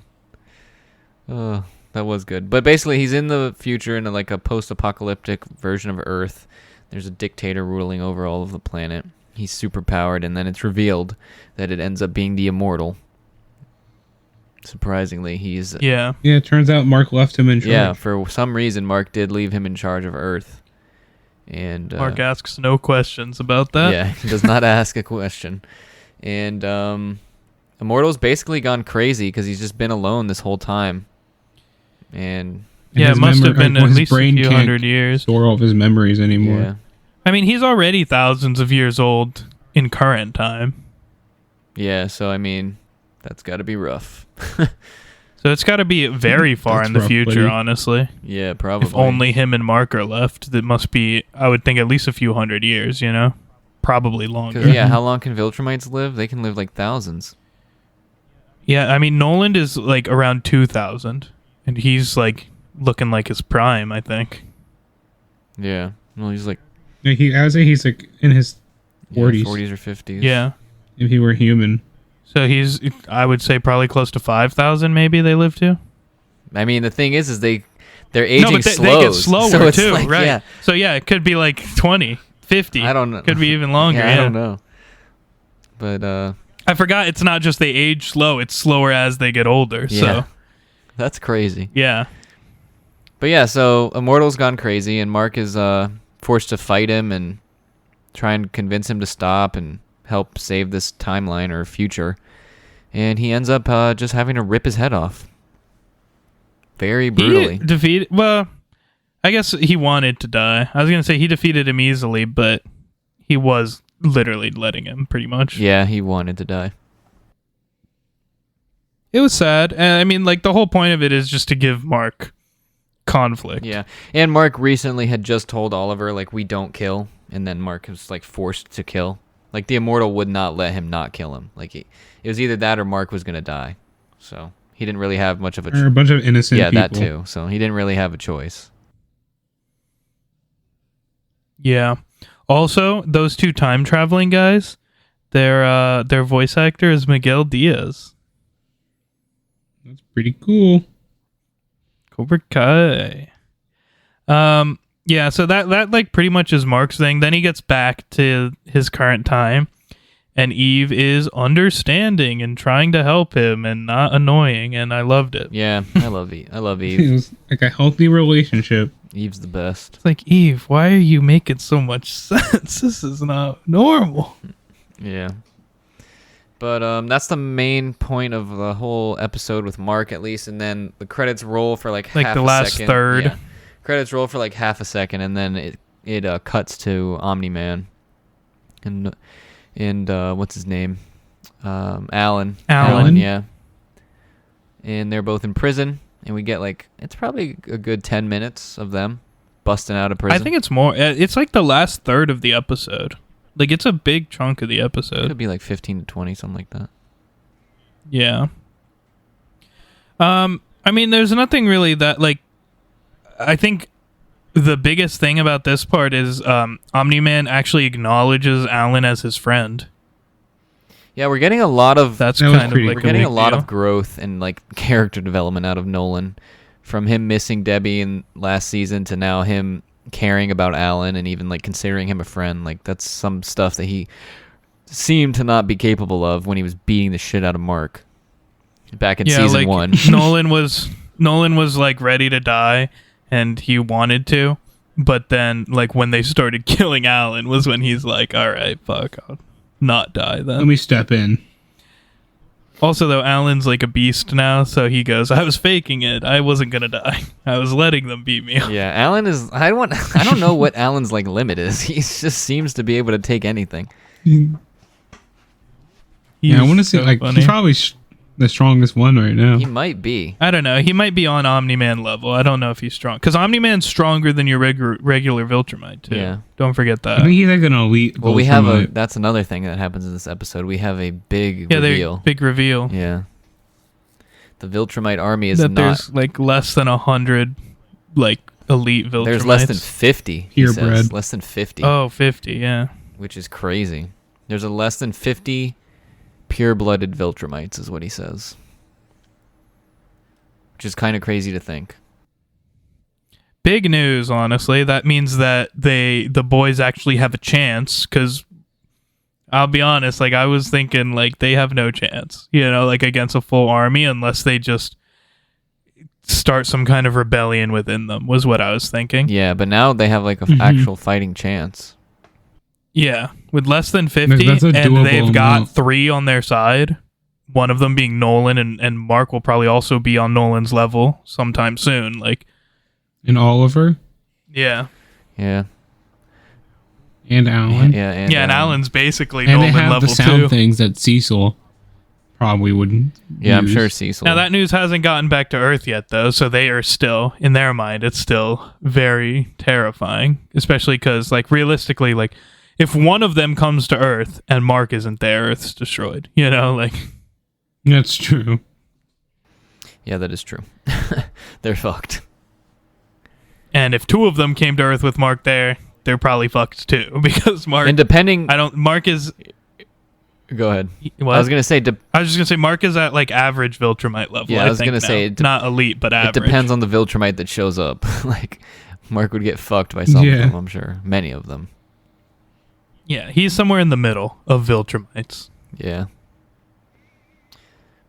That was good. But basically, he's in the future in like a post-apocalyptic version of Earth. There's a dictator ruling over all of the planet. He's super powered, and then it's revealed that it ends up being the Immortal. Surprisingly, he's Yeah. Yeah, it turns out Mark left him in charge. yeah. For some reason, Mark did leave him in charge of Earth, and Mark asks no questions about that. yeah, he does not ask a question. And Immortal's basically gone crazy because he's just been alone this whole time. And And Yeah, it his must have memory- been at his least a brain few can't hundred years. store all of his memories anymore. yeah, I mean, he's already thousands of years old in current time. yeah. So I mean, that's got to be rough. So it's got to be very far That's in the rough, future, buddy. honestly. Yeah, probably. If only him and Mark are left, that must be, I would think, at least a few hundred years, you know? Probably longer. Because yeah, how long can Viltrumites live? They can live like thousands. Yeah, I mean, Nolan is like around 2,000, and he's like looking like his prime, I think. Yeah. Well, he's like Yeah, I would say he's like in his 40s. 40s or 50s. Yeah. if he were human. So he's, I would say, probably close to 5,000 maybe they live to. I mean, the thing is they're aging No, but they get slows, slower so it's too, like, right? Yeah, So yeah, it could be like 20, 50. I don't know. Could be even longer. Yeah, Yeah, I don't know. But I forgot it's not just they age slow; it's slower as they get older. yeah, So that's crazy. yeah, But yeah, so Immortal's gone crazy, and Mark is forced to fight him and try and convince him to stop and help save this timeline or future. And he ends up just having to rip his head off. Very brutally. he defeated. Well, I guess he wanted to die. I was gonna say he defeated him easily, but he was literally letting him pretty much. Yeah, he wanted to die. It was sad, and I mean, like the whole point of it is just to give Mark conflict. Yeah. And Mark recently had just told Oliver, like, we don't kill. And then Mark was, like, forced to kill. Like, the Immortal would not let him not kill him. Like, it was either that or Mark was going to die. So he didn't really have much of a Or a bunch of innocent yeah, people. that too. So he didn't really have a choice. Yeah. Also, those two time traveling guys, their voice actor is Miguel Diaz. That's pretty cool. Cobra Kai. Yeah, so that like pretty much is Mark's thing. Then he gets back to his current time, and Eve is understanding and trying to help him and not annoying, and I loved it. Yeah, I love Eve. I love It Eve. was like a healthy relationship. Eve's the best. It's like, Eve, why are you making so much sense? This is not normal. Yeah. But that's the main point of the whole episode with Mark, at least. And then the credits roll for like half the a last second. third. Yeah. Credits roll for like half a second, and then it cuts to Omni-Man. And what's his name? Alan. Alan. Yeah. And they're both in prison, and we get like, it's probably a good 10 minutes of them busting out of prison. I think it's more. It's like the last third of the episode. Like it's a big chunk of the it episode. could be like 15 to 20, something like that. Yeah. I mean, there's nothing really that like. I think the biggest thing about this part is Omni-Man actually acknowledges Alan as his friend. Yeah, we're getting a lot of That's That was kind of pretty like we're cool. getting a big lot deal. of growth and like character development out of Nolan, from him missing Debbie in last season to now him caring about Alan and even like considering him a friend. Like that's some stuff that he seemed to not be capable of when he was beating the shit out of Mark back in season like, 1. Nolan was like ready to die, and he wanted to, but then like when they started killing Alan was when he's like, all right, fuck, I'll not die then. Let me step in. Also, though, Alan's like a beast now, so he goes, I was faking it. I wasn't going to die. I was letting them beat me up. Yeah, Alan is. I don't know what Alan's like limit is. He just seems to be able to take anything. Yeah, I want to say like funny. he's probably the strongest one right now. He might be. I don't know. He might be on Omni-Man level. I don't know if he's strong. Because Omni-Man's stronger than your regular Viltrumite, too. Yeah. Don't forget I that. think he's like an elite. Well, we have Viltrumite. that's another thing that happens in this episode. We have a big Yeah, reveal. big reveal. Yeah. The Viltrumite army is That not. there's like less than 100 like elite Viltrumites. There's less than 50. He Purebred. says. Less than 50. Oh, 50, yeah. Which is crazy. There's a less than 50 pure-blooded Viltrumites, is what he says. Which is kind of crazy to think. Big news, honestly. That means that the boys actually have a chance, because I'll be honest, like I was thinking like they have no chance, like against a full army unless they just start some kind of rebellion within them, was what I was thinking. Yeah, but now they have like an actual fighting chance. Yeah, with less than 50, That's a and doable they've got amount. 3 on their side. One of them being Nolan, and Mark will probably also be on Nolan's level sometime soon. Like, And Oliver yeah. Yeah. and Alan. Yeah, And Alan's basically And they Nolan have level the sound 2. things that Cecil probably wouldn't. Yeah, I'm use. sure Cecil. Now, that news hasn't gotten back to Earth yet, though, so they are still, in their mind, it's still very terrifying. Especially because, like, realistically, like, if one of them comes to Earth and Mark isn't there, Earth's destroyed. Like... That's true. Yeah, that is true. They're fucked. And if 2 of them came to Earth with Mark there, they're probably fucked, too. Because Mark... And depending... Mark is... Go ahead. What? I was going to say... I was just gonna say Mark is at like average Viltrumite level. Yeah, I was gonna say not elite, but it average. depends on the Viltrumite that shows up. Like, Mark would get fucked by some of Yeah. them, I'm sure. Many of them. Yeah, he's somewhere in the middle of Viltrumites. Yeah.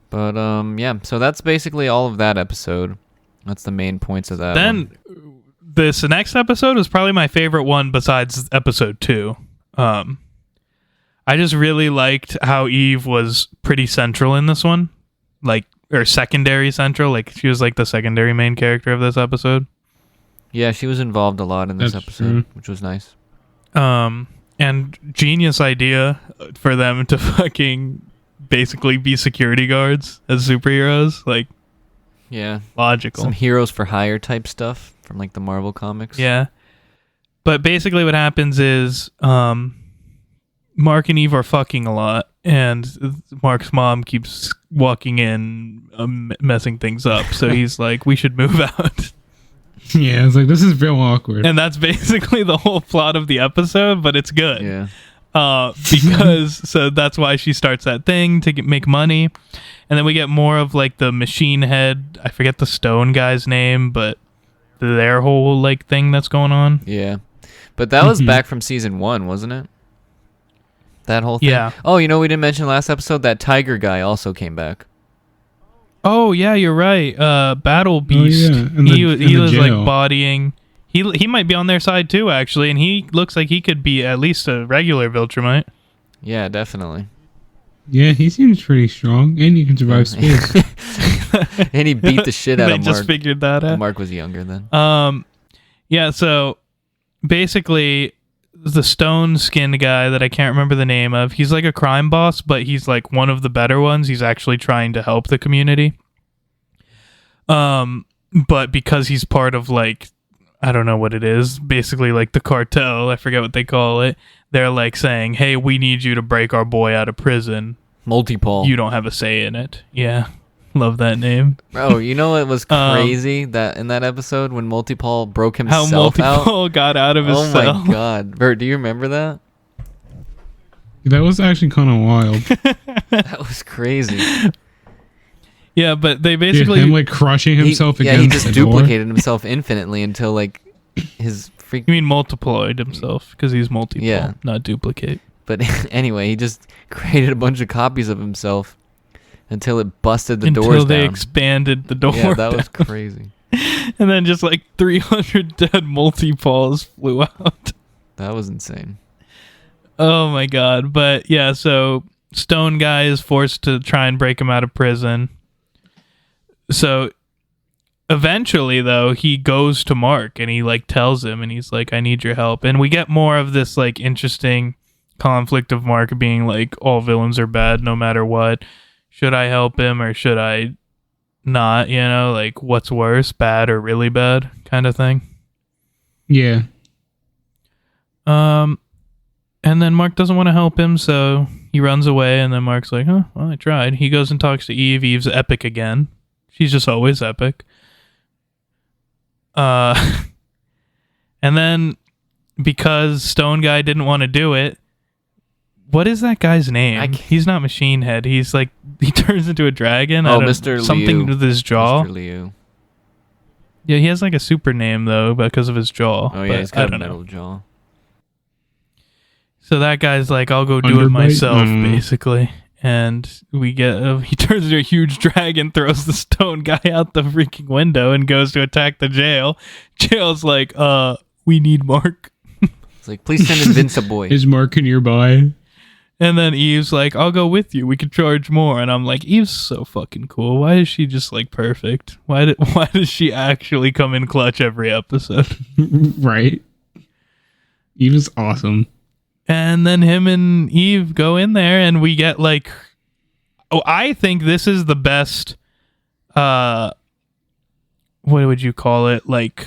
But, yeah. So that's basically all of that episode. That's the main points of that Then one. this next episode is probably my favorite one besides episode 2. I just really liked how Eve was pretty central in this one. Like, or secondary central. Like, she was like the secondary main character of this episode. Yeah, she was involved a lot in this That's episode, true. which was nice. And genius idea for them to fucking basically be security guards as superheroes. Like, Yeah. logical. Some heroes for hire type stuff from, like, the Marvel comics. Yeah. But basically what happens is Mark and Eve are fucking a lot, and Mark's mom keeps walking in, messing things up. So he's like, we should move out. Yeah, it's like, this is real awkward. And that's basically the whole plot of the episode, but it's good. Yeah. So that's why she starts that thing to make money. And then we get more of like the machine head. I forget the stone guy's name, but their whole like thing that's going on. Yeah. But that was back from season 1, wasn't it? That whole thing? Yeah. Oh, we didn't mention last episode, that tiger guy also came back. Oh yeah, you're right. Battle Beast. yeah, in He the was like jail. bodying. He might be on their side too, actually, and he looks like he could be at least a regular Viltrumite. Yeah, definitely. Yeah, he seems pretty strong, and he can survive space. And he beat the shit out They of just Mark. figured that out. Mark was younger then. Yeah. So basically, the stone skinned guy that I can't remember the name of, he's like a crime boss, but he's like one of the better ones. He's actually trying to help the community. But because he's part of like, I don't know what it is, basically like the cartel, I forget what they call it. They're like saying, hey, we need you to break our boy out of prison. Multi-Paul. You don't have a say in it. Yeah. Love that name. Bro, you know it was crazy that in that episode when Multi-Paul broke How himself out? Multi-Paul got out of his Oh cell. my god. Bert, do you remember that? That was actually kind of wild. That was crazy. Yeah, but they Dude, basically... him like crushing himself he against just the door. duplicated himself infinitely until like his freak. You mean multiploid himself, because he's multiple, Yeah. not duplicate. But anyway, he just created a bunch of copies of himself until it busted the Until doors they down. expanded the door Yeah, that was down. crazy. And then just like 300 dead multi-Pauls flew out. That was insane. Oh my god. But yeah, so Stone guy is forced to try and break him out of prison. So eventually, though, he goes to Mark and he like tells him, and he's like, I need your help. And we get more of this like interesting conflict of Mark being like, all villains are bad no matter what. Should I help him or should I not? You know, like what's worse, bad or really bad kind of thing. Yeah. And then Mark doesn't want to help him, so he runs away, and then Mark's like, well, I tried. He goes and talks to Eve. Eve's epic again. She's just always epic. And then, because Stone Guy didn't want to do it, what is that guy's name? He's not Machine Head. He's like, he turns into a dragon. Oh, Mr. Something Liu. with his jaw. Mr. Liu. Yeah, he has like a super name, though, because of his jaw. Oh, yeah, he's got a know. metal jaw. So that guy's like, I'll go do it Underbite? myself, basically. And we get, he turns into a huge dragon, throws the Stone Guy out the freaking window, and goes to attack the jail. Jail's like, we need Mark. It's like, please send Invinciboy. Is Mark nearby? And then Eve's like, I'll go with you. We could charge more. And I'm like, Eve's so fucking cool. Why is she just like perfect? Why does she actually come in clutch every episode? Right. Eve is awesome. And then him and Eve go in there, and we get like, oh, I think this is the best, what would you call it? Like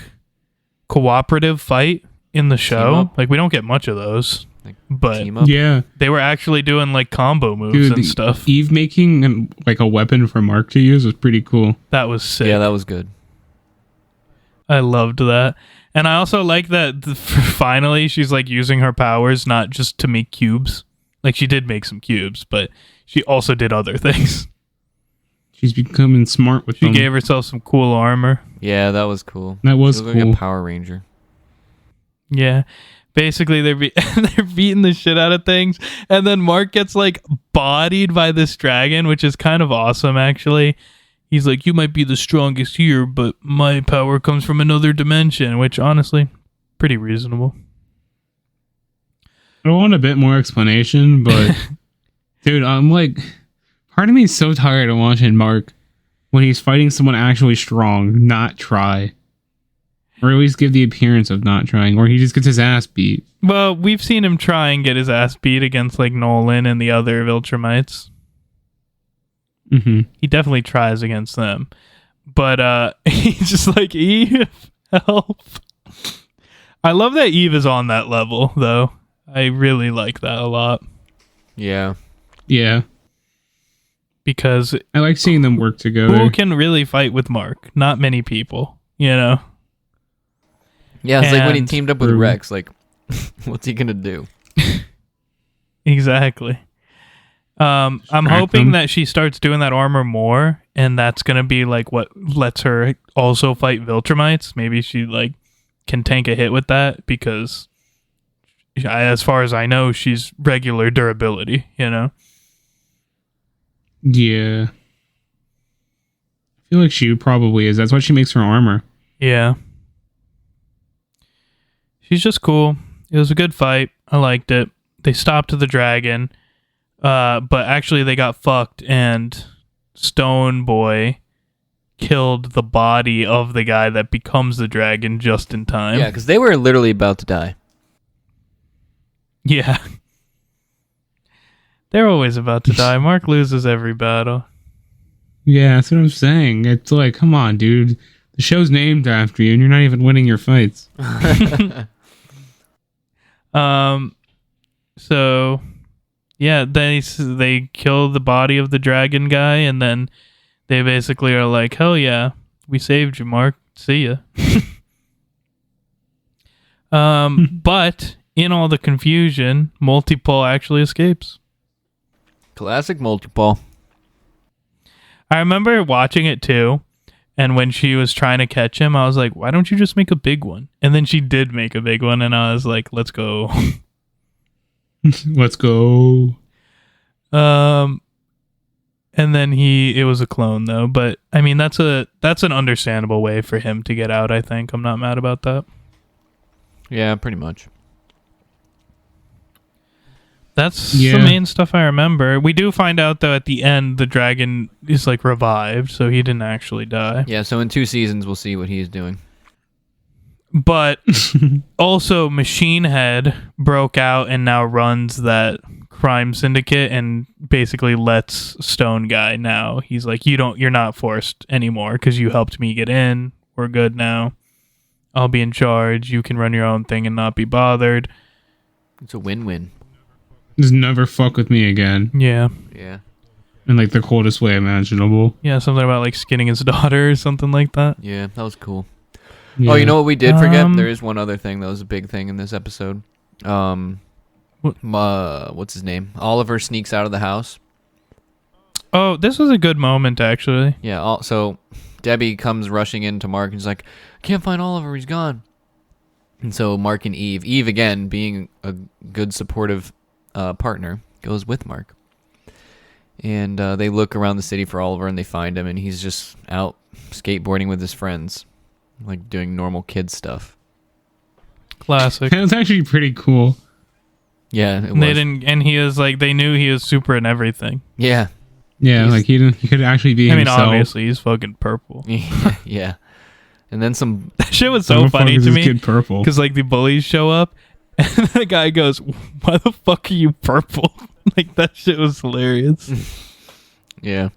cooperative fight in the show. Like we don't get much of those, Like, but team up. Yeah. they were actually doing like combo moves Dude, and stuff. Eve making like a weapon for Mark to use was pretty cool. That was sick. Yeah, that was good. I loved that. And I also like that finally she's like using her powers not just to make cubes. Like she did make some cubes, but she also did other things. She's becoming smart with She them. gave herself some cool armor. Yeah, that was cool. That was She looked like cool. a Power Ranger. Yeah. Basically, they're beating the shit out of things. And then Mark gets like bodied by this dragon, which is kind of awesome, actually. He's like, you might be the strongest here, but my power comes from another dimension, which honestly, pretty reasonable. I want a bit more explanation, but dude, I'm like, part of me is so tired of watching Mark when he's fighting someone actually strong, not try. Or at least give the appearance of not trying, or he just gets his ass beat. Well, we've seen him try and get his ass beat against like Nolan and the other Viltrumites. Mm-hmm. He definitely tries against them. But he's just like, Eve, help. I love that Eve is on that level, though. I really like that a lot. Yeah. Yeah. Because I like seeing them work together. who can really fight with Mark? Not many people, you know? Yeah, it's like when he And- teamed up with True. Rex. Like, what's he gonna do? Exactly. I'm Distract hoping them. that she starts doing that armor more, and that's gonna be like what lets her also fight Viltrumites. Maybe she like can tank a hit with that because, as far as I know, she's regular durability. You know. Yeah. I feel like she probably is. That's why she makes her armor. Yeah. She's just cool. It was a good fight. I liked it. They stopped the dragon. But actually they got fucked, and Stone Boy killed the body of the guy that becomes the dragon just in time. Yeah, because they were literally about to die. Yeah. They're always about to die. Mark loses every battle. Yeah, that's what I'm saying. It's like, come on, dude. The show's named after you, and you're not even winning your fights. So yeah, they kill the body of the dragon guy, and then they basically are like, hell yeah, we saved you, Mark. See ya. But in all the confusion, Multipole actually escapes. Classic multipole. I remember watching it too, and when she was trying to catch him, I was like, why don't you just make a big one? And then she did make a big one, and I was like, let's go. Let's go. And then it was a clone though, but I mean that's an understandable way for him to get out, I think. I'm not mad about that. Yeah, pretty much. That's Yeah. the main stuff I remember. We do find out though at the end the dragon is like revived, so he didn't actually die. Yeah, so in 2 seasons we'll see what he's doing. But also Machine Head broke out and now runs that crime syndicate and basically lets Stone Guy now. He's like, you're not forced anymore because you helped me get in. We're good now. I'll be in charge. You can run your own thing and not be bothered. It's a win-win. Just never fuck with me again. Yeah. Yeah. In like the coldest way imaginable. Yeah, something about like skinning his daughter or something like that. Yeah, that was cool. Yeah. Oh, you know what we did forget? There is one other thing that was a big thing in this episode. What's his name? Oliver sneaks out of the house. Oh, this was a good moment actually. Yeah, so Debbie comes rushing into Mark and she's like, can't find Oliver, he's gone. And so Mark and Eve again, being a good supportive partner, goes with Mark. And they look around the city for Oliver and they find him and he's just out skateboarding with his friends. Like doing normal kid stuff. Classic. It was actually pretty cool. Yeah, it was. And he is like, they knew he was super and everything. Yeah. Yeah, like he could actually be himself. I mean, obviously he's fucking purple. Yeah. And then some. That shit was Why so the fuck funny is to this me kid purple. because like the bullies show up and the guy goes, "Why the fuck are you purple?" Like that shit was hilarious. Yeah.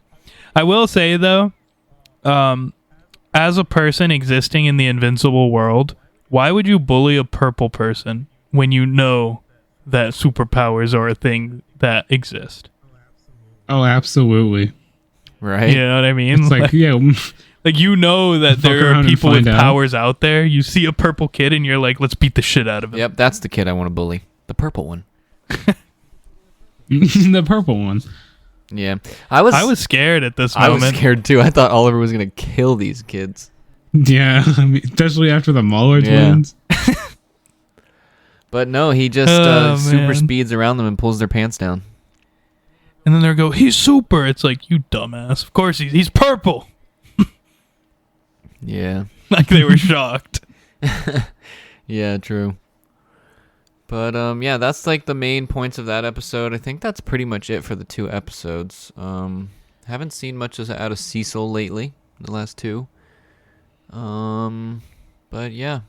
I will say though, as a person existing in the invincible world, why would you bully a purple person when you know that superpowers are a thing that exist? Oh, absolutely. Right? You know what I mean? It's like yeah, like you know that Fuck there around are and people with find out. powers out there. You see a purple kid and you're like, let's beat the shit out of him. Yep, that's the kid I want to bully. The purple one. the purple one. Yeah. I was scared at this I moment. was scared too. I thought Oliver was going to kill these kids. Yeah, I mean, especially after the Muller Yeah. twins. But no, he just Oh, super man. speeds around them and pulls their pants down. And then they go, he's super. It's like, you dumbass. Of course he's purple. Yeah. Like they were shocked. Yeah, true. But yeah, that's like the main points of that episode. I think that's pretty much it for the 2 episodes. Haven't seen much out of Cecil lately, the last 2. But yeah,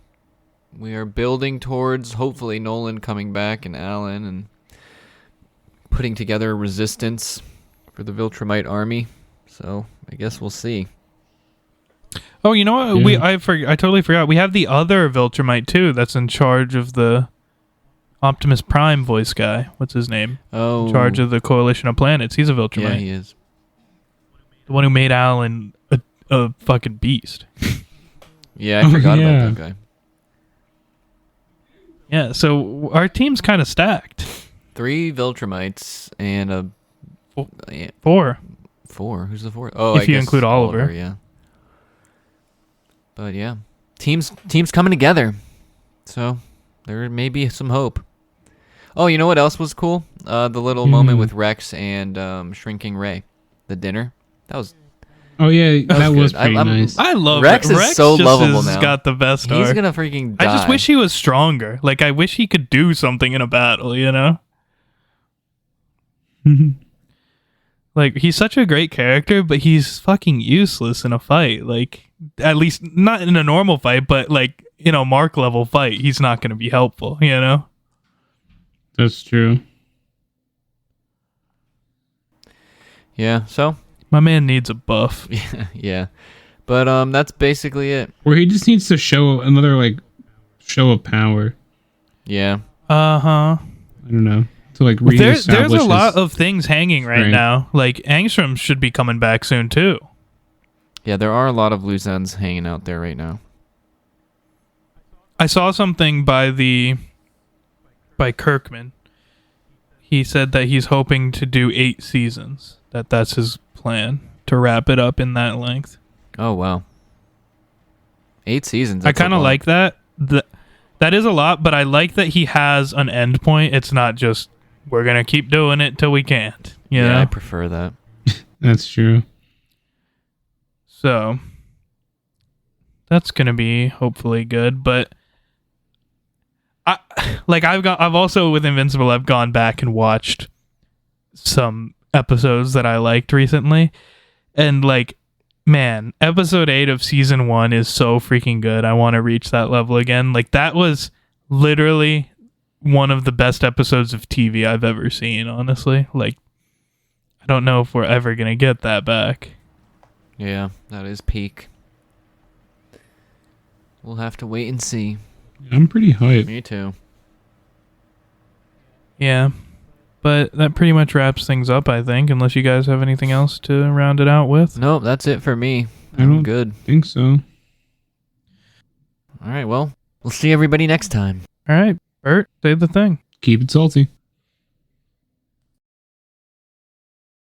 we are building towards hopefully Nolan coming back and Alan and putting together a resistance for the Viltrumite army. So I guess we'll see. Oh, you know what? Yeah. I totally forgot. We have the other Viltrumite too that's in charge of the Optimus Prime voice guy. What's his name? Oh, In charge of the Coalition of Planets. He's a yeah, Viltrumite. he is. The one who made Alan a fucking beast. Yeah, I Oh, forgot yeah. about that guy. Yeah, so our team's kind of stacked. 3 Viltrumites and a Four. yeah, Four. 4. Who's the 4th? Oh, If I you guess include Oliver. Yeah. But yeah, teams coming together. So there may be some hope. Oh, you know what else was cool? The little moment with Rex and Shrinking Ray, the dinner. That was Oh yeah, that was was good. pretty I'm- nice. I love Rex it. is so just lovable has now. got the best he's arc. gonna freaking die. I just wish he was stronger. Like I wish he could do something in a battle, you know? Like he's such a great character, but he's fucking useless in a fight. Like at least not in a normal fight, but like in a Mark level fight, he's not going to be helpful, you know? That's true. Yeah. So My man needs a buff. yeah. But that's basically it. Or he just needs to show another like show of power. Yeah. Uh-huh. I don't know. To like There's reestablish a lot his- of things hanging right strength. now. Like Angstrom should be coming back soon too. Yeah, there are a lot of loose ends hanging out there right now. I saw something by Kirkman. He said that he's hoping to do 8 seasons. That's his plan to wrap it up in that length. Oh wow. 8 seasons. I that's a kind of lot. like that. That is a lot, but I like that he has an end point. It's not just we're gonna keep doing it till we can't. You Yeah, know. I prefer that. That's true. So that's gonna be hopefully good, but I've also with Invincible, I've gone back and watched some episodes that I liked recently, and like, man, episode 8 of season 1 is so freaking good. I want to reach that level again. Like, that was literally one of the best episodes of TV I've ever seen, honestly. Like, I don't know if we're ever gonna get that back. Yeah, that is peak. We'll have to wait and see. I'm pretty hyped. Me too. Yeah. But that pretty much wraps things up, I think, unless you guys have anything else to round it out with. Nope, that's it for me. I don't good. think so. All right, well, we'll see everybody next time. All right, Bert, say the thing. Keep it salty.